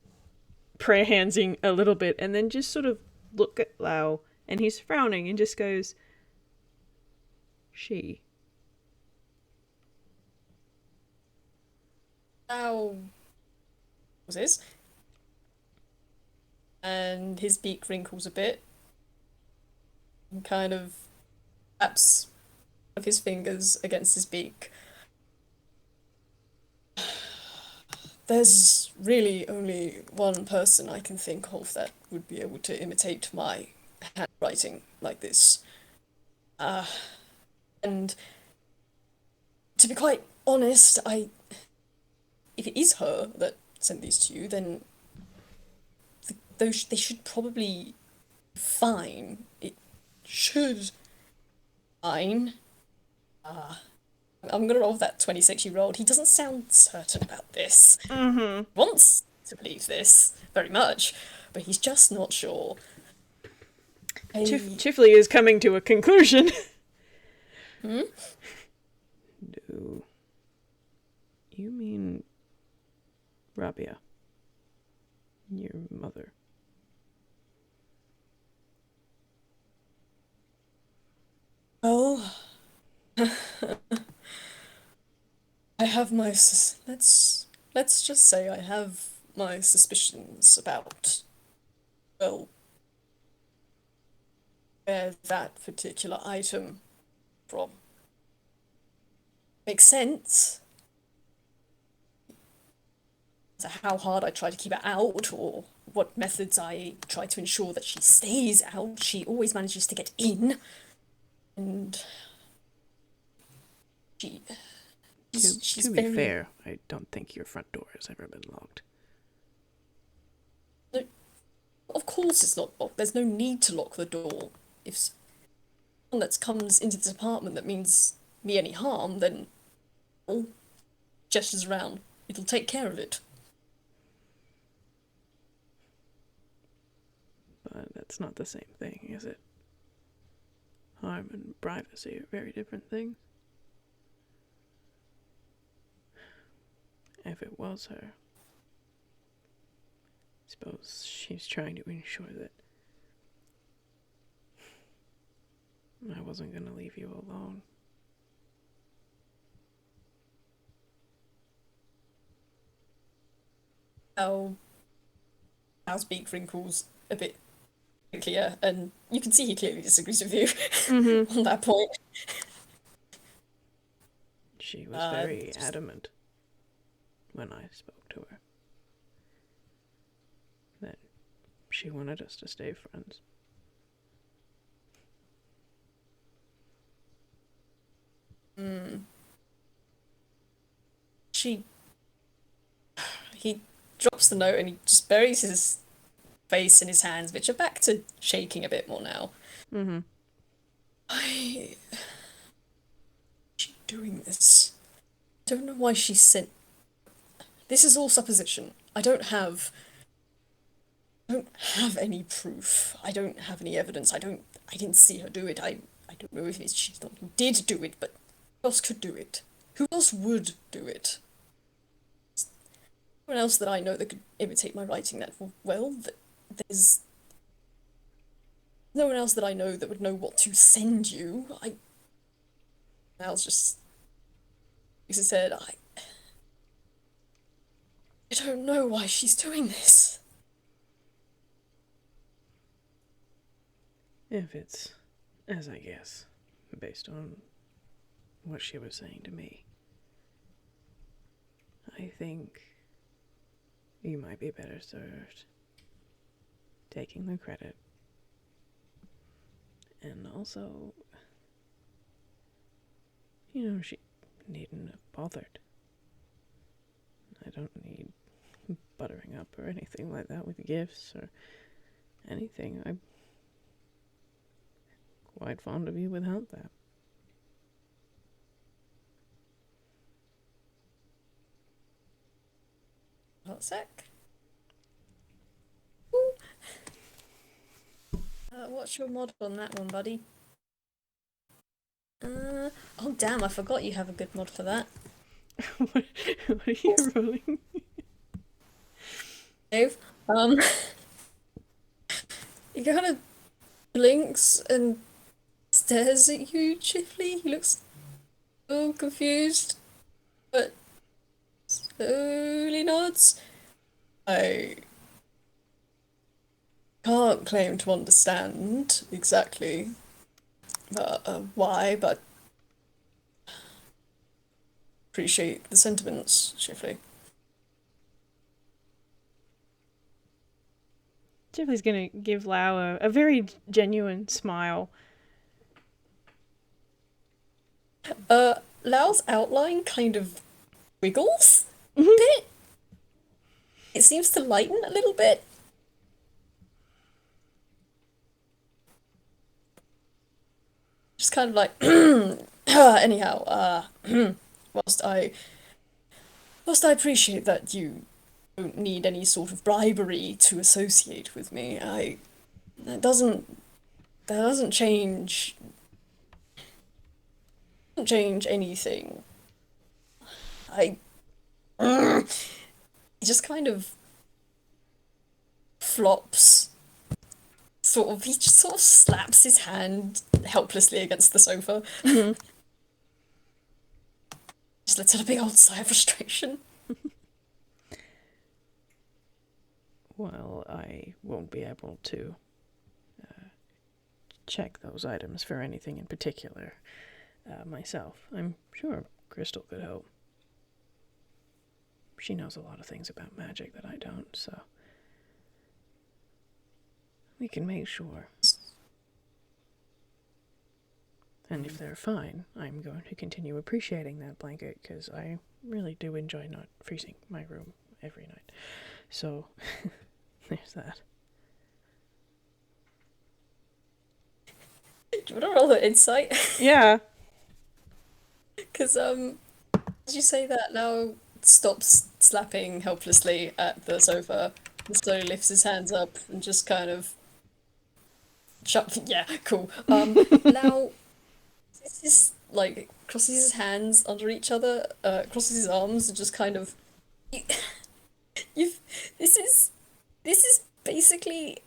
prayer handsing a little bit and then just sort of look at Lau, and he's frowning and just goes, she. How was this? And his beak wrinkles a bit and kind of taps of his fingers against his beak. There's really only one person I can think of that would be able to imitate my handwriting like this. And to be quite honest, if it is her that sent these to you, then they should probably be fine. It should fine. I'm gonna roll that 26 you rolled. He doesn't sound certain about this. Mm-hmm. He wants to believe this very much, but he's just not sure. Chifley is coming to a conclusion. Hmm? No. You mean Rabia, your mother? Well, I have my let's just say I have my suspicions about, well, where that particular item from. Makes sense. So how hard I try to keep it out, or what methods I try to ensure that she stays out, she always manages to get in. And she's to be very... fair, I don't think your front door has ever been locked. No, of course it's not locked. There's no need to lock the door. If someone that comes into this apartment that means me any harm, then all gestures around. It'll take care of it. But that's not the same thing, is it? self-harm and privacy are very different things. If it was her, I suppose she's trying to ensure that I wasn't going to leave you alone. Al's beak wrinkles a bit clear, and you can see he clearly disagrees with you on that point. She was very adamant when I spoke to her that she wanted us to stay friends. He drops the note and he just buries his face in his hands, which are back to shaking a bit more now. Why is she doing this? I don't know why she sent. This is all supposition. I don't have any proof. I don't have any evidence. I didn't see her do it. I don't know if she's the one who did do it, but who else could do it? Who else would do it? No one else that I know that could imitate my writing that well. There's no one else that I know that would know what to send you. Al's just, as I said, I don't know why she's doing this. If it's, as I guess, based on what she was saying to me, I think you might be better served taking the credit. And also, she needn't have bothered. I don't need buttering up or anything like that with gifts or anything. I'm quite fond of you without that. Hold a sec. What's your mod on that one, buddy? Oh damn, I forgot you have a good mod for that. What are you rolling? Dave, he kind of blinks and stares at you, Chifley. He looks all confused, but slowly nods. I can't claim to understand exactly why, but appreciate the sentiments, Chifley. Chifley's gonna give Lao a very genuine smile. Lao's outline kind of wiggles a bit. It seems to lighten a little bit. Just kind of like, anyhow, whilst I appreciate that you don't need any sort of bribery to associate with me, that doesn't change anything. He just kind of flops. He just sort of slaps his hand helplessly against the sofa. Just lets out a big old sigh of frustration. Well, I won't be able to check those items for anything in particular myself. I'm sure Crystal could help. She knows a lot of things about magic that I don't, so we can make sure. And if they're fine, I'm going to continue appreciating that blanket, because I really do enjoy not freezing my room every night. So, there's that. Do you want to roll an insight? Yeah. Because, as you say that, now stops slapping helplessly at the sofa and slowly lifts his hands up and just kind of... Yeah, cool. Now, like crosses his hands under each other, crosses his arms, and just kind of you, you've this is basically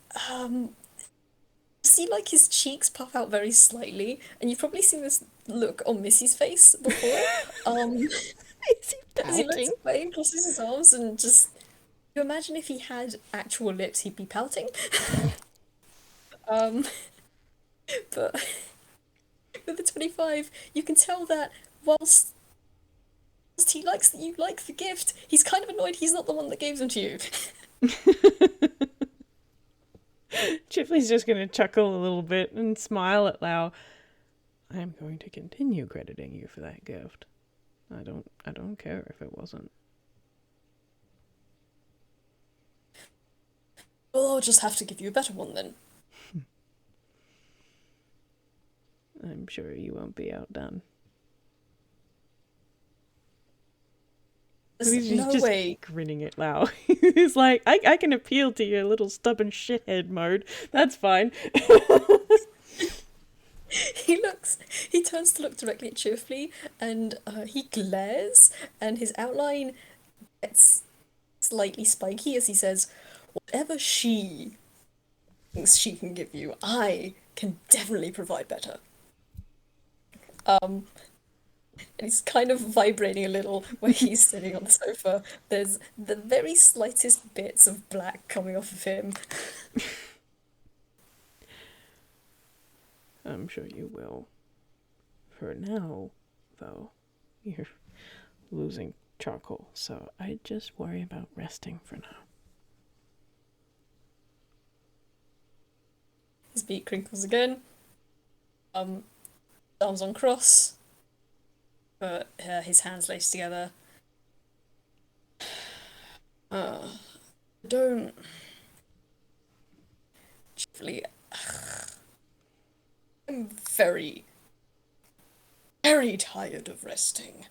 see like his cheeks puff out very slightly, and you've probably seen this look on Missy's face before. Um, Is he as he looks pouting? away and crosses his arms and just you imagine if he had actual lips, he'd be pouting. Um, but with the 25, you can tell that whilst he likes that you like the gift, he's kind of annoyed he's not the one that gave them to you. Chifley's just going to chuckle a little bit and smile at Lao. I am going to continue crediting you for that gift. I don't care if it wasn't. Well, I'll just have to give you a better one then. I'm sure you won't be outdone. There's He's no just way. grinning at Lao. He's like, I can appeal to your little stubborn shithead mode. That's fine. He turns to look directly at Chifley, and he glares, and his outline gets slightly spiky as he says, "Whatever she thinks she can give you, I can definitely provide better." Um, and he's kind of vibrating a little where he's sitting on the sofa. There's the very slightest bits of black coming off of him. I'm sure you will. For now, though, you're losing charcoal, so I just worry about resting for now. His beak crinkles again. Arms on cross, but his hands laced together. Don't. Chifley, I'm very, very tired of resting.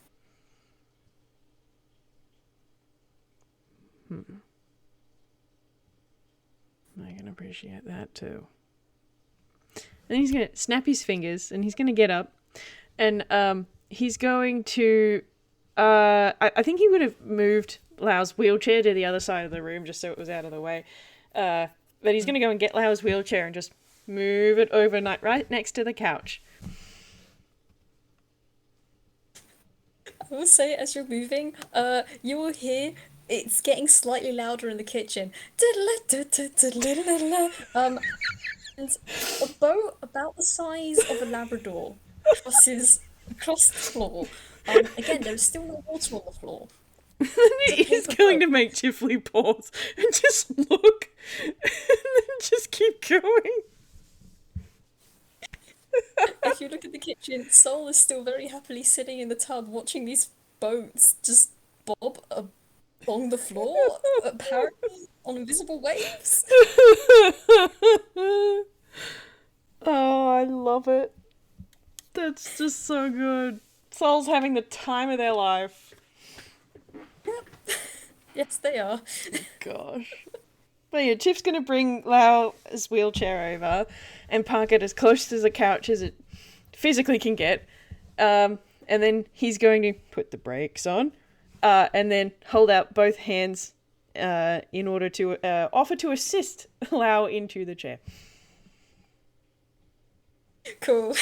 I can appreciate that too. And he's gonna snap his fingers, and he's gonna get up, and he's going to. I think he would have moved Lau's wheelchair to the other side of the room just so it was out of the way. But he's gonna go and get Lau's wheelchair and just move it overnight right next to the couch. I will say, as you're moving, you will hear it's getting slightly louder in the kitchen. And a boat about the size of a Labrador crosses across the floor. Again, there is still no water on the floor. He's going to make Chifley pause and just look, and then just keep going. If you look at the kitchen, Sol is still very happily sitting in the tub watching these boats just bob along the floor, apparently on invisible waves. Oh, I love it. That's just so good. Sol's having the time of their life. Yep. Yes, they are. Gosh. But yeah, Chip's gonna bring Lau's wheelchair over and park it as close to the couch as it physically can get. And then he's going to put the brakes on, and then hold out both hands in order to offer to assist Lau into the chair. Cool.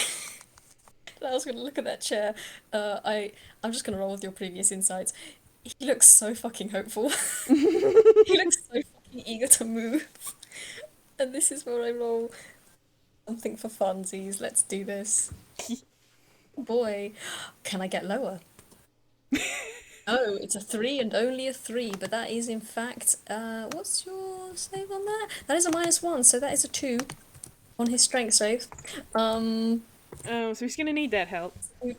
I was gonna look at that chair. I'm just gonna roll with your previous insights. He looks so fucking hopeful. He looks so fucking eager to move. And this is where I roll something for funsies. Let's do this. Boy, can I get lower? Oh, it's a 3 and only a 3, but that is in fact, what's your save on that? That is a -1, so that is a 2 on his strength save. Oh, so he's gonna need that help. What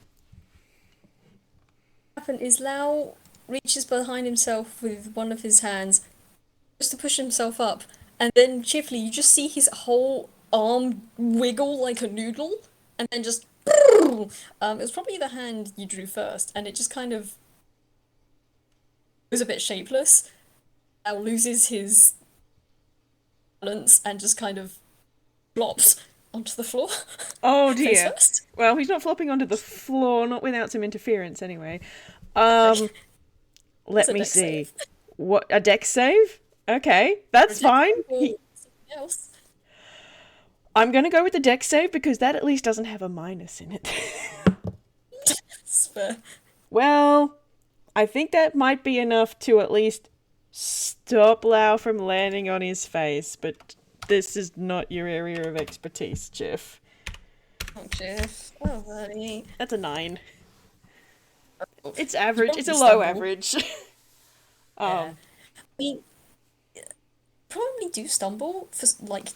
happened is Lao reaches behind himself with one of his hands just to push himself up, and then Chifley, you just see his whole arm wiggle like a noodle, and then just it was probably the hand you drew first, and it just kind of was a bit shapeless. Lao loses his balance and just kind of flops onto the floor. Oh Face dear. first. Well, he's not flopping onto the floor, not without some interference anyway. Okay. Um, It's let a me dex see. save. What, a dex save? Okay, Or a that's dex fine. save or something else. I'm gonna go with the dex save because that at least doesn't have a minus in it. It's fair. Well, I think that might be enough to at least stop Lao from landing on his face, but this is not your area of expertise, Jeff. Oh, Jeff. Oh, buddy. That's a 9. Oh, It's you average. It's probably a low stumble. average. Yeah. um, I mean, probably do stumble for like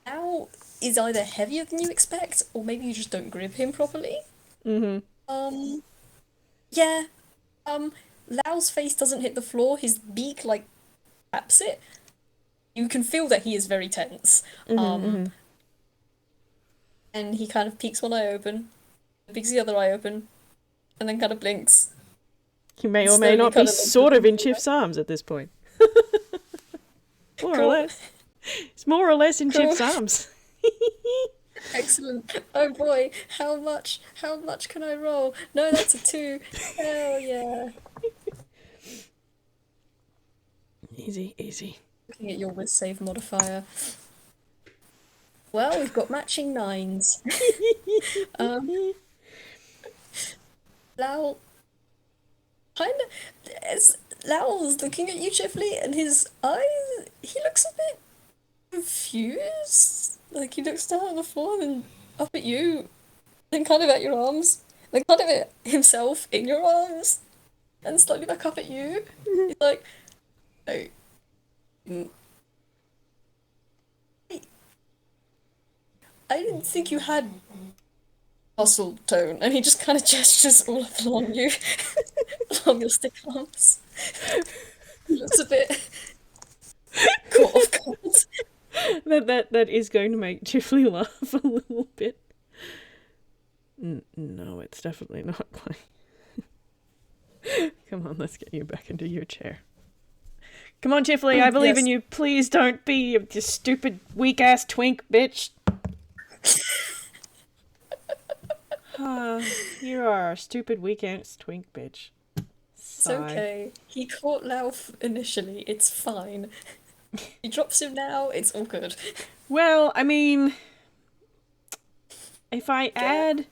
now is either heavier than you expect, or maybe you just don't grip him properly. mm-hmm. Um, yeah. Um, Lao's face doesn't hit the floor. His beak like taps it. You can feel that he is very tense. Mm-hmm, Um, mm-hmm. and he kind of peeks one eye open, peeks the other eye open, and then kind of blinks. He may And or may slowly not be kind of like sort of in away. Chif's arms at this point. More or Cool. less. It's more or less in Cool. Chif's arms. Excellent. Oh boy, how much? How much can I roll? No, that's a 2. Hell yeah. Easy, easy. Looking at your with save modifier. Well, we've got matching 9s. Um, Lao kind of as Lao's looking at you, Chifley, and his eyes. He looks a bit confused. Like he looks down on the floor, then up at you, then kind of at your arms, then kind of at himself in your arms, and slowly back up at you. He's like, "Oh, mm, I didn't think you had muscle tone," and he just kind of gestures all up along you, along your stick arms. He looks a bit caught off guard. That is going to make Chifley laugh a little bit. No, it's definitely not quite. Come on, let's get you back into your chair. Come on, Chifley, I believe in Yes. you. Please don't be this stupid, weak-ass twink, bitch. You are a stupid, weak-ass twink, bitch. It's okay. He caught Lauf initially. It's fine. He drops him now. It's all good. Well, I mean, if I add,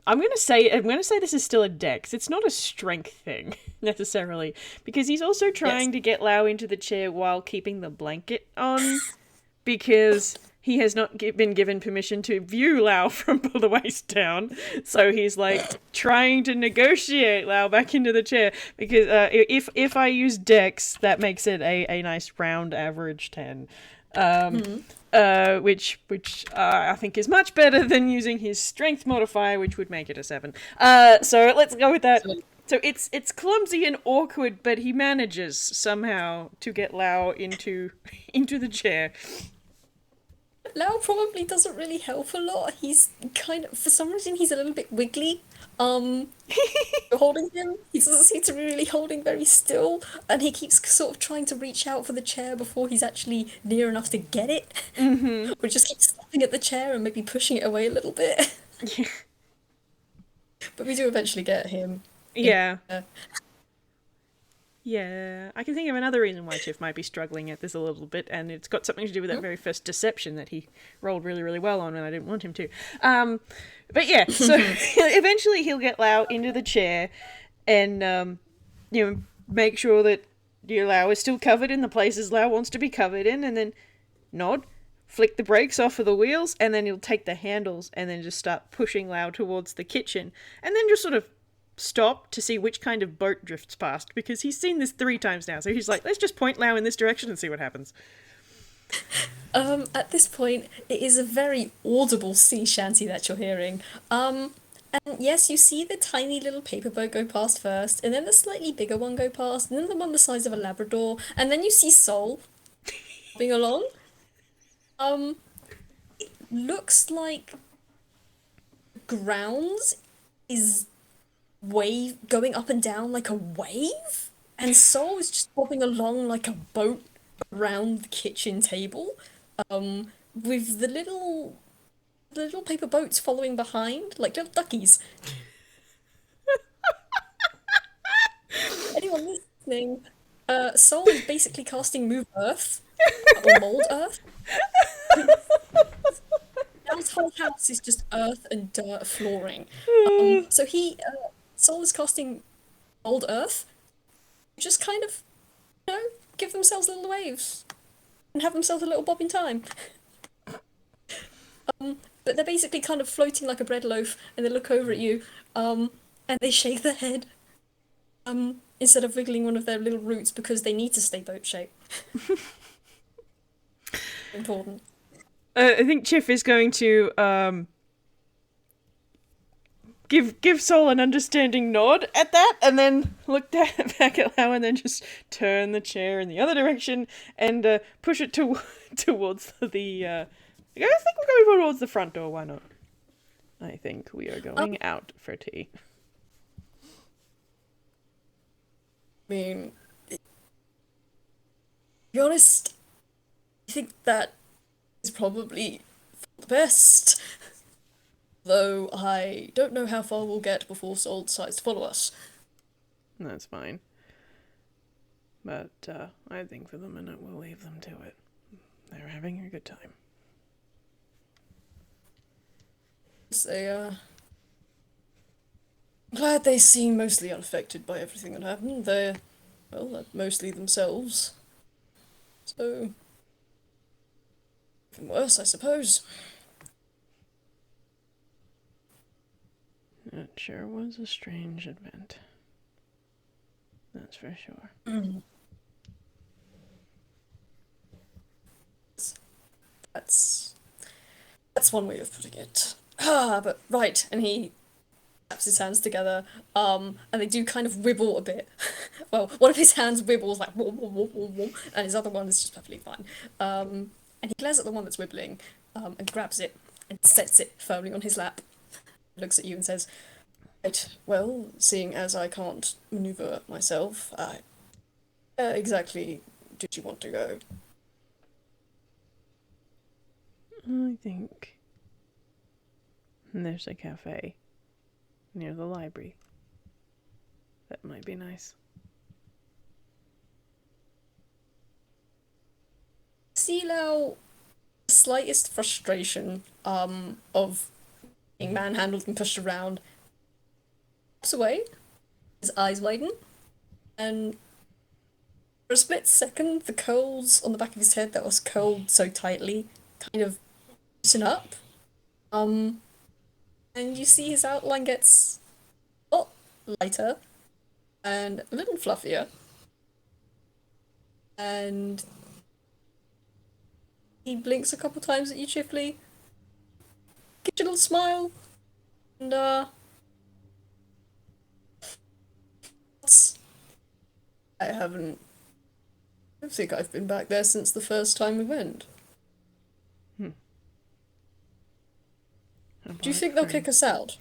I'm gonna say this is still a dex. It's not a strength thing necessarily, because he's also trying to get Lao into the chair while keeping the blanket on, because he has not been given permission to view Lao from the waist down. So he's like trying to negotiate Lao back into the chair, because if I use dex, that makes it a nice round average 10. Which I think is much better than using his strength modifier, which would make it a 7. So let's go with that. So it's clumsy and awkward, but he manages somehow to get Lao into the chair. Lao probably doesn't really help a lot. He's kind of, for some reason, he's a little bit wiggly. You're holding him. He doesn't seem to be really holding very still, and he keeps sort of trying to reach out for the chair before he's actually near enough to get it. Mm-hmm. Or just keeps slapping at the chair and maybe pushing it away a little bit. Yeah. But we do eventually get him. Yeah. Uh, Yeah, I can think of another reason why Chif might be struggling at this a little bit, and it's got something to do with that very first deception that he rolled really, really well on when I didn't want him to. But yeah, so eventually he'll get Lao into the chair and, make sure that Lao is still covered in the places Lao wants to be covered in, and then nod, flick the brakes off of the wheels, and then he'll take the handles and then just start pushing Lao towards the kitchen, and then just sort of stop to see which kind of boat drifts past, because he's seen this 3 times now, so he's like, let's just point Lao in this direction and see what happens. At this point, it is a very audible sea shanty that you're hearing. And yes, you see the tiny little paper boat go past first, and then the slightly bigger one go past, and then the one the size of a Labrador, and then you see Sol hopping along. It looks like grounds is wave going up and down like a wave, and Sol is just bobbing along like a boat around the kitchen table. with the little paper boats following behind, like little duckies. Anyone listening, Soul is basically casting Move Earth or Mold Earth. His whole house is just earth and dirt flooring. So Soul is casting Mold Earth, just kind of, give themselves little waves and have themselves a little bob in time. But they're basically kind of floating like a bread loaf, and they look over at you, and they shake their head, instead of wiggling one of their little roots because they need to stay boat shape. Important. I think Chif is going to give Sol an understanding nod at that, and then look back at Lao, and then just turn the chair in the other direction and push it towards the. I think we're going towards the front door. Why not? I think we are going out for tea. I mean, to be honest, I think that is probably for the best. Though I don't know how far we'll get before Soul decides to follow us. That's fine. But I think for the minute we'll leave them to it. They're having a good time. I'm glad they seem mostly unaffected by everything that happened. They're mostly themselves. So, even worse, I suppose. It sure was a strange event. That's for sure. That's one way of putting it. But right, and he claps his hands together, and they do kind of wibble a bit. Well, one of his hands wibbles like whoom, whoom, whoom, whoom, whoom, and his other one is just perfectly fine. And he glares at the one that's wibbling, and grabs it and sets it firmly on his lap. Looks at you and says, "Right, well, seeing as I can't maneuver myself, exactly did you want to go?" I think there's a cafe near the library. That might be nice. See Lao, the slightest frustration of being manhandled and pushed around, pops away, his eyes widen, and for a split second, the curls on the back of his head that was curled so tightly kind of loosen up. And you see his outline gets a lot lighter and a little fluffier. And he blinks a couple times at you, Chifley, gives you a little smile, and I don't think I've been back there since the first time we went. Do you think they'll kick us out?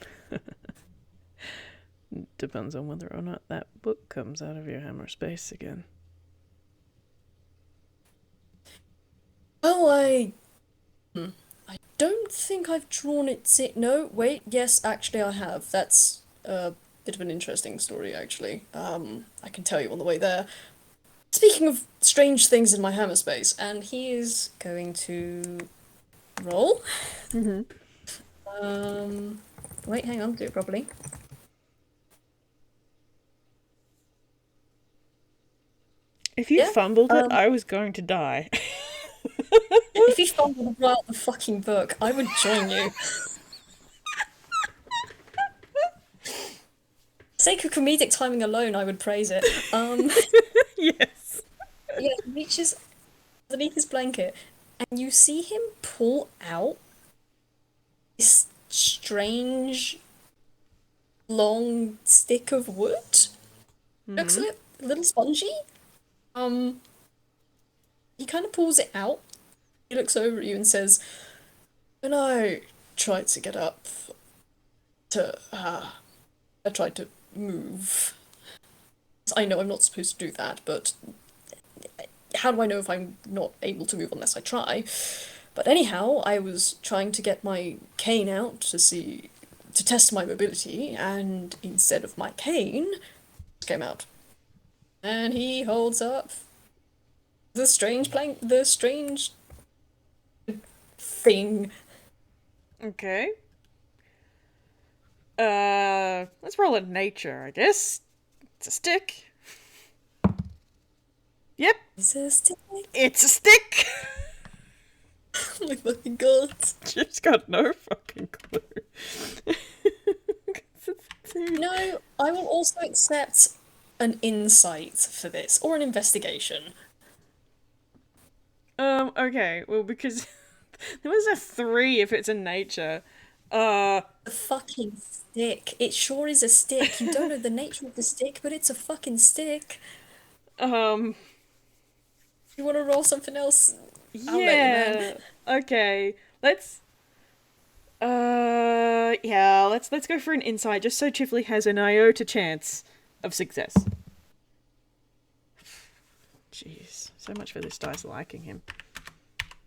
Depends on whether or not that book comes out of your hammer space again. Well, I don't think I've drawn it. No, wait, yes, actually I have. That's a bit of an interesting story, actually. I can tell you on the way there. Speaking of strange things in my hammer space, and he is going to roll. Wait, hang on, do it properly. If you fumbled it, I was going to die. If you fumbled out the fucking book, I would join you. Sake of comedic timing alone, I would praise it. Yes. Yeah, he reaches underneath his blanket, and you see him pull out this strange long stick of wood. Looks a little spongy. He kind of pulls it out. He looks over at you and says, "When I tried to get up I tried to move. I know I'm not supposed to do that, but how do I know if I'm not able to move unless I try? But anyhow, I was trying to get my cane out to test my mobility, and instead of my cane, it came out. And he holds up the strange thing. Okay. Let's roll at nature, I guess. It's a stick. Yep, Is it a stick? it's a stick. Oh my fucking god. Chip's got no fucking clue. No, I will also accept an insight for this, or an investigation. Okay, well, because there was a 3 if it's in nature. Uh, A fucking stick. It sure is a stick. You don't know the nature of the stick, but it's a fucking stick. um, You want to roll something else? I'll let you, man. yeah. Okay, let's. Yeah, let's go for an insight, just so Chifley has an iota chance of success. Jeez, so much for this dice liking him.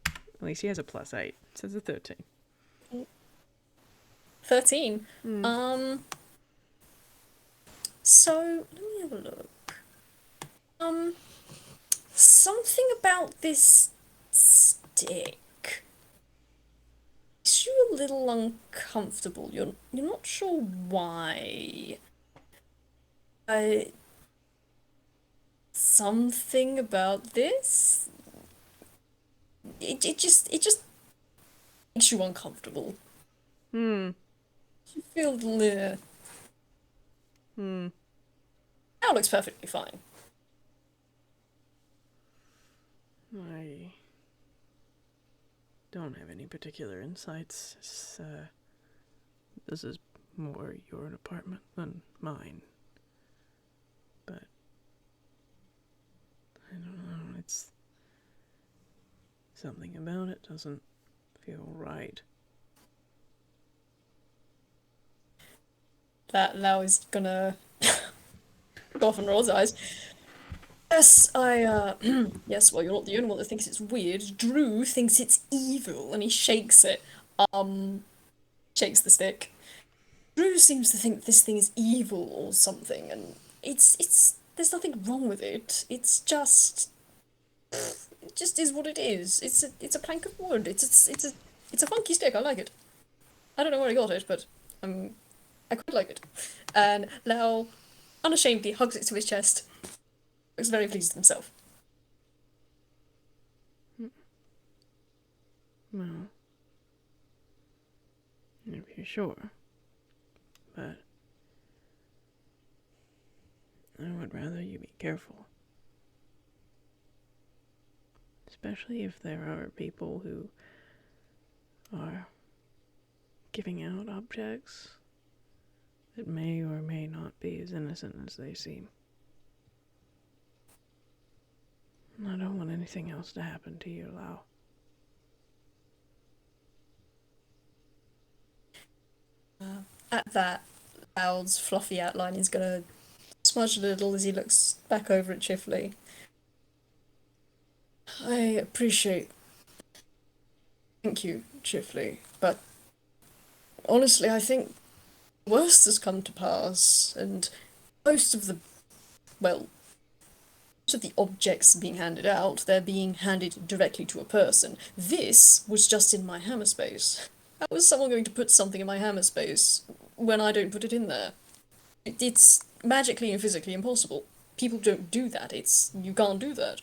At least he has a +8, so it's a 13. 13. So let me have a look. Something about this stick makes you a little uncomfortable. You're not sure why. Something about this. It just makes you uncomfortable. Hmm. You feel now looks perfectly fine. I don't have any particular insights. This is more your apartment than mine. But I don't know, it's something about it doesn't feel right. That Lao is gonna go off and roll his eyes. Yes, yes, well, you're not the only one that thinks it's weird. Drew thinks it's evil, and he shakes it. Shakes the stick. Drew seems to think this thing is evil or something, and there's nothing wrong with it. It just is what it is. It's a plank of wood. It's a funky stick. I like it. I don't know where I got it, but I quite like it. And Lao unashamedly hugs it to his chest. Looks very pleased with himself. Well, if you're sure. But I would rather you be careful. Especially if there are people who are giving out objects that may or may not be as innocent as they seem. I don't want anything else to happen to you, Lao. At that, Lao's fluffy outline is gonna smudge a little as he looks back over at Chifley. I appreciate. Thank you, Chifley, but honestly, I think the worst has come to pass, and most of the, well, most of the objects being handed out, they're being handed directly to a person. This was just in my hammer space. How is someone going to put something in my hammer space when I don't put it in there? It's magically and physically impossible. People don't do that. You can't do that.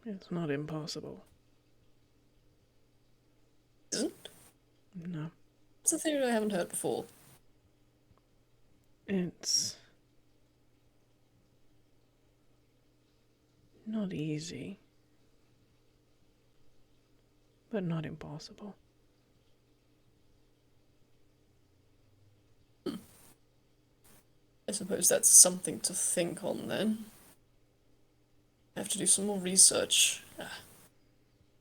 It's not impossible. Isn't? No. It's a theory I haven't heard before. It's not easy, but not impossible. I suppose that's something to think on then. I have to do some more research.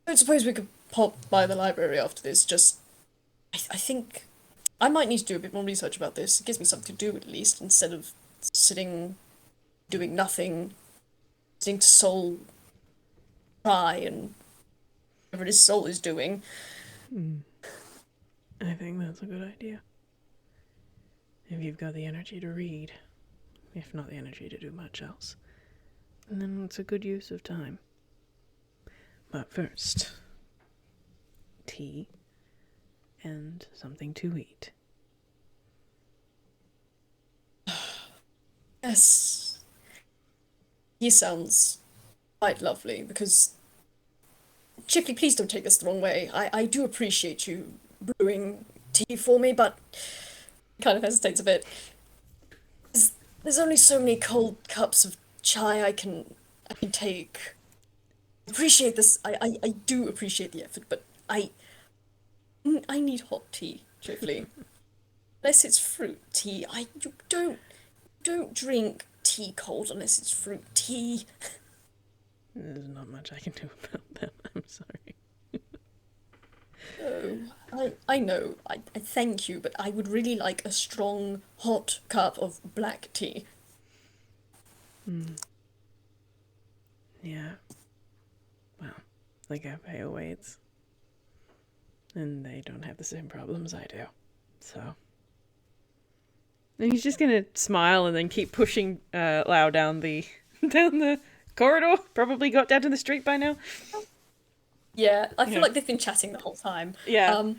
I suppose we could pop by the library after this, I think I might need to do a bit more research about this. It gives me something to do at least, instead of sitting, doing nothing, listening to soul try and whatever his soul is doing. I think that's a good idea. If you've got the energy to read, if not the energy to do much else, then it's a good use of time. But first, tea and something to eat. Yes, he sounds quite lovely because Chifley, please don't take this the wrong way. I do appreciate you brewing tea for me, but kind of hesitates a bit. There's only so many cold cups of chai I can take. Appreciate this. I do appreciate the effort, but I need hot tea, Chifley. Unless it's fruit tea. You don't drink tea cold unless it's fruit tea. There's not much I can do about that. I'm sorry. I know. I thank you, but I would really like a strong, hot cup of black tea. Yeah. Well, the cafe awaits. And they don't have the same problems I do. So. And he's just gonna smile and then keep pushing Lao down the corridor. Probably got down to the street by now. Yeah, I feel Yeah. like they've been chatting the whole time. Yeah.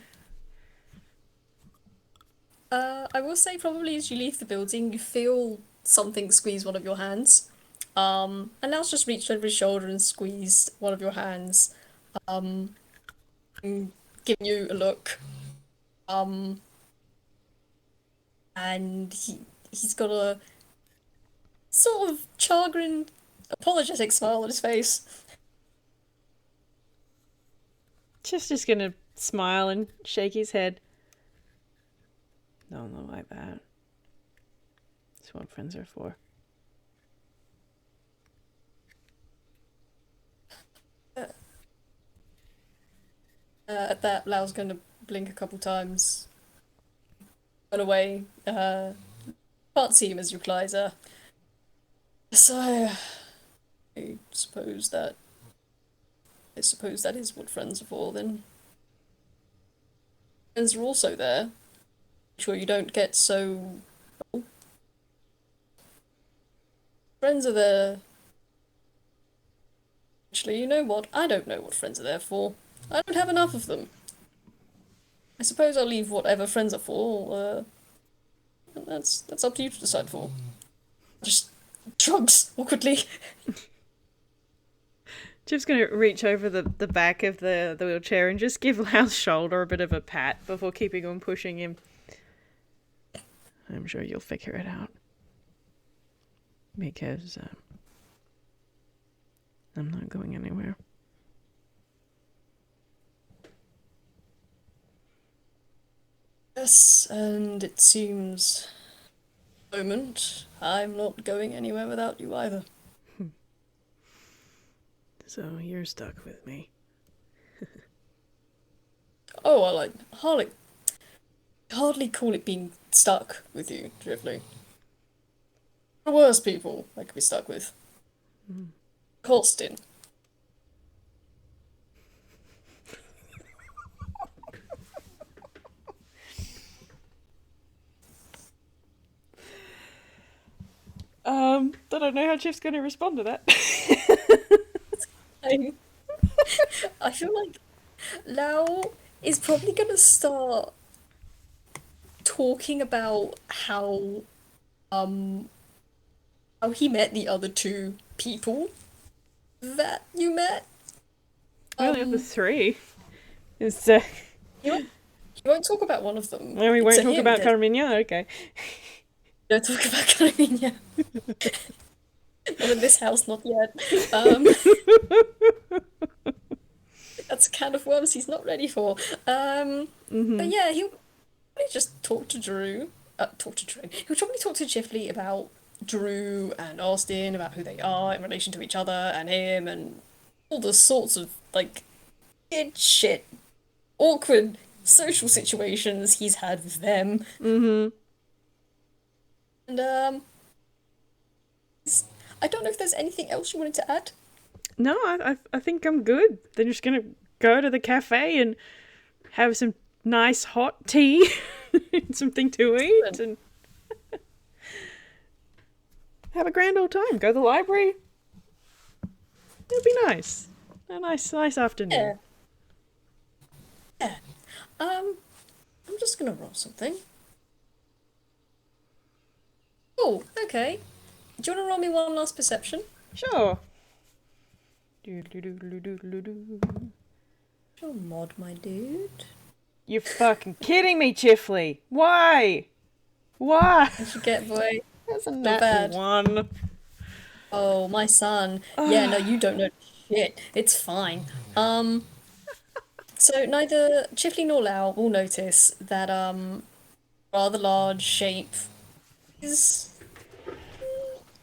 I will say probably as you leave the building, you feel something squeeze one of your hands. And Lau's just reached over his shoulder and squeezed one of your hands, and giving you a look. Um, and he's got a sort of chagrin, apologetic smile on his face. Just gonna smile and shake his head. Don't look like that. That's what friends are for. At that, Lau's going to blink a couple times. Run away. Can't see him as you Kleiser. So, I suppose that. I suppose that is what friends are for, then. Friends are also there. Make sure you don't get so. Friends are there. Actually, you know what? I don't know what friends are there for. I don't have enough of them. I suppose I'll leave whatever friends are for. That's up to you to decide for. Just shrugs awkwardly. Jib's gonna reach over the back of the wheelchair and just give Lau's shoulder a bit of a pat before keeping on pushing him. I'm sure you'll figure it out. Because I'm not going anywhere. Yes, and it seems, at the moment, I'm not going anywhere without you either. So you're stuck with me. Oh, well, I hardly call it being stuck with you, Chifley. The worst people I could be stuck with. Colston. I don't know how Chip's gonna respond to that. I, I feel like Lao is probably gonna start talking about um how he met the other two people that you met. Well, the other Um, three is he won't talk about one of them. well, we It's won't a talk him. about Carmina. Okay. Don't talk about Carmina. Not in this house, not yet. That's a can of worms he's not ready for. But yeah, he'll probably just talk to Drew. Talk to Drew. He'll probably talk to Chifley about Drew and Austin, about who they are in relation to each other and him, and all the sorts of like weird shit, awkward social situations he's had with them. And I don't know if there's anything else you wanted to add. No, I think I'm good. Then just gonna go to the cafe and have some nice hot tea, and something to eat, and have a grand old time. Go to the library. It'll be nice. A nice afternoon. Yeah. I'm just gonna roll something. Oh, okay. Do you want to roll me one last perception? Sure. Your mod, my dude. You're fucking kidding me, Chifley. Why? Why? I forget, boy. That's a So nat bad. 1. Oh, my son. Yeah, no, you don't know shit. It's fine. So neither Chifley nor Lao will notice that rather large shape is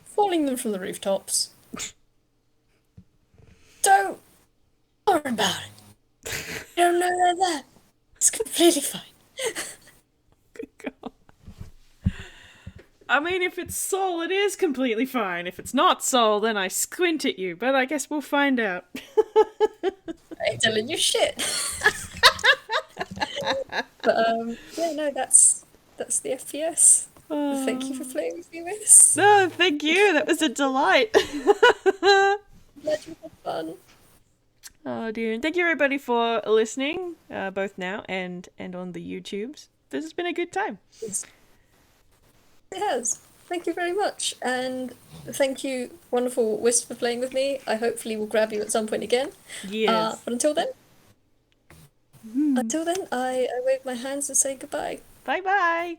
falling them from the rooftops. Don't worry about it. You don't know that. It's completely fine. Good God. I mean, if it's Sol, it is completely fine. If it's not Sol, then I squint at you, but I guess we'll find out. I ain't telling you shit. But yeah, no, that's the FPS. Thank you for playing with me, Whis. No, thank you. That was a delight. Glad you had fun. Oh dear. And thank you everybody for listening, both now and on the YouTubes. This has been a good time. It has. Thank you very much. And thank you, wonderful Whis, for playing with me. I hopefully will grab you at some point again. Yes. But until then, I wave my hands and say goodbye. Bye bye.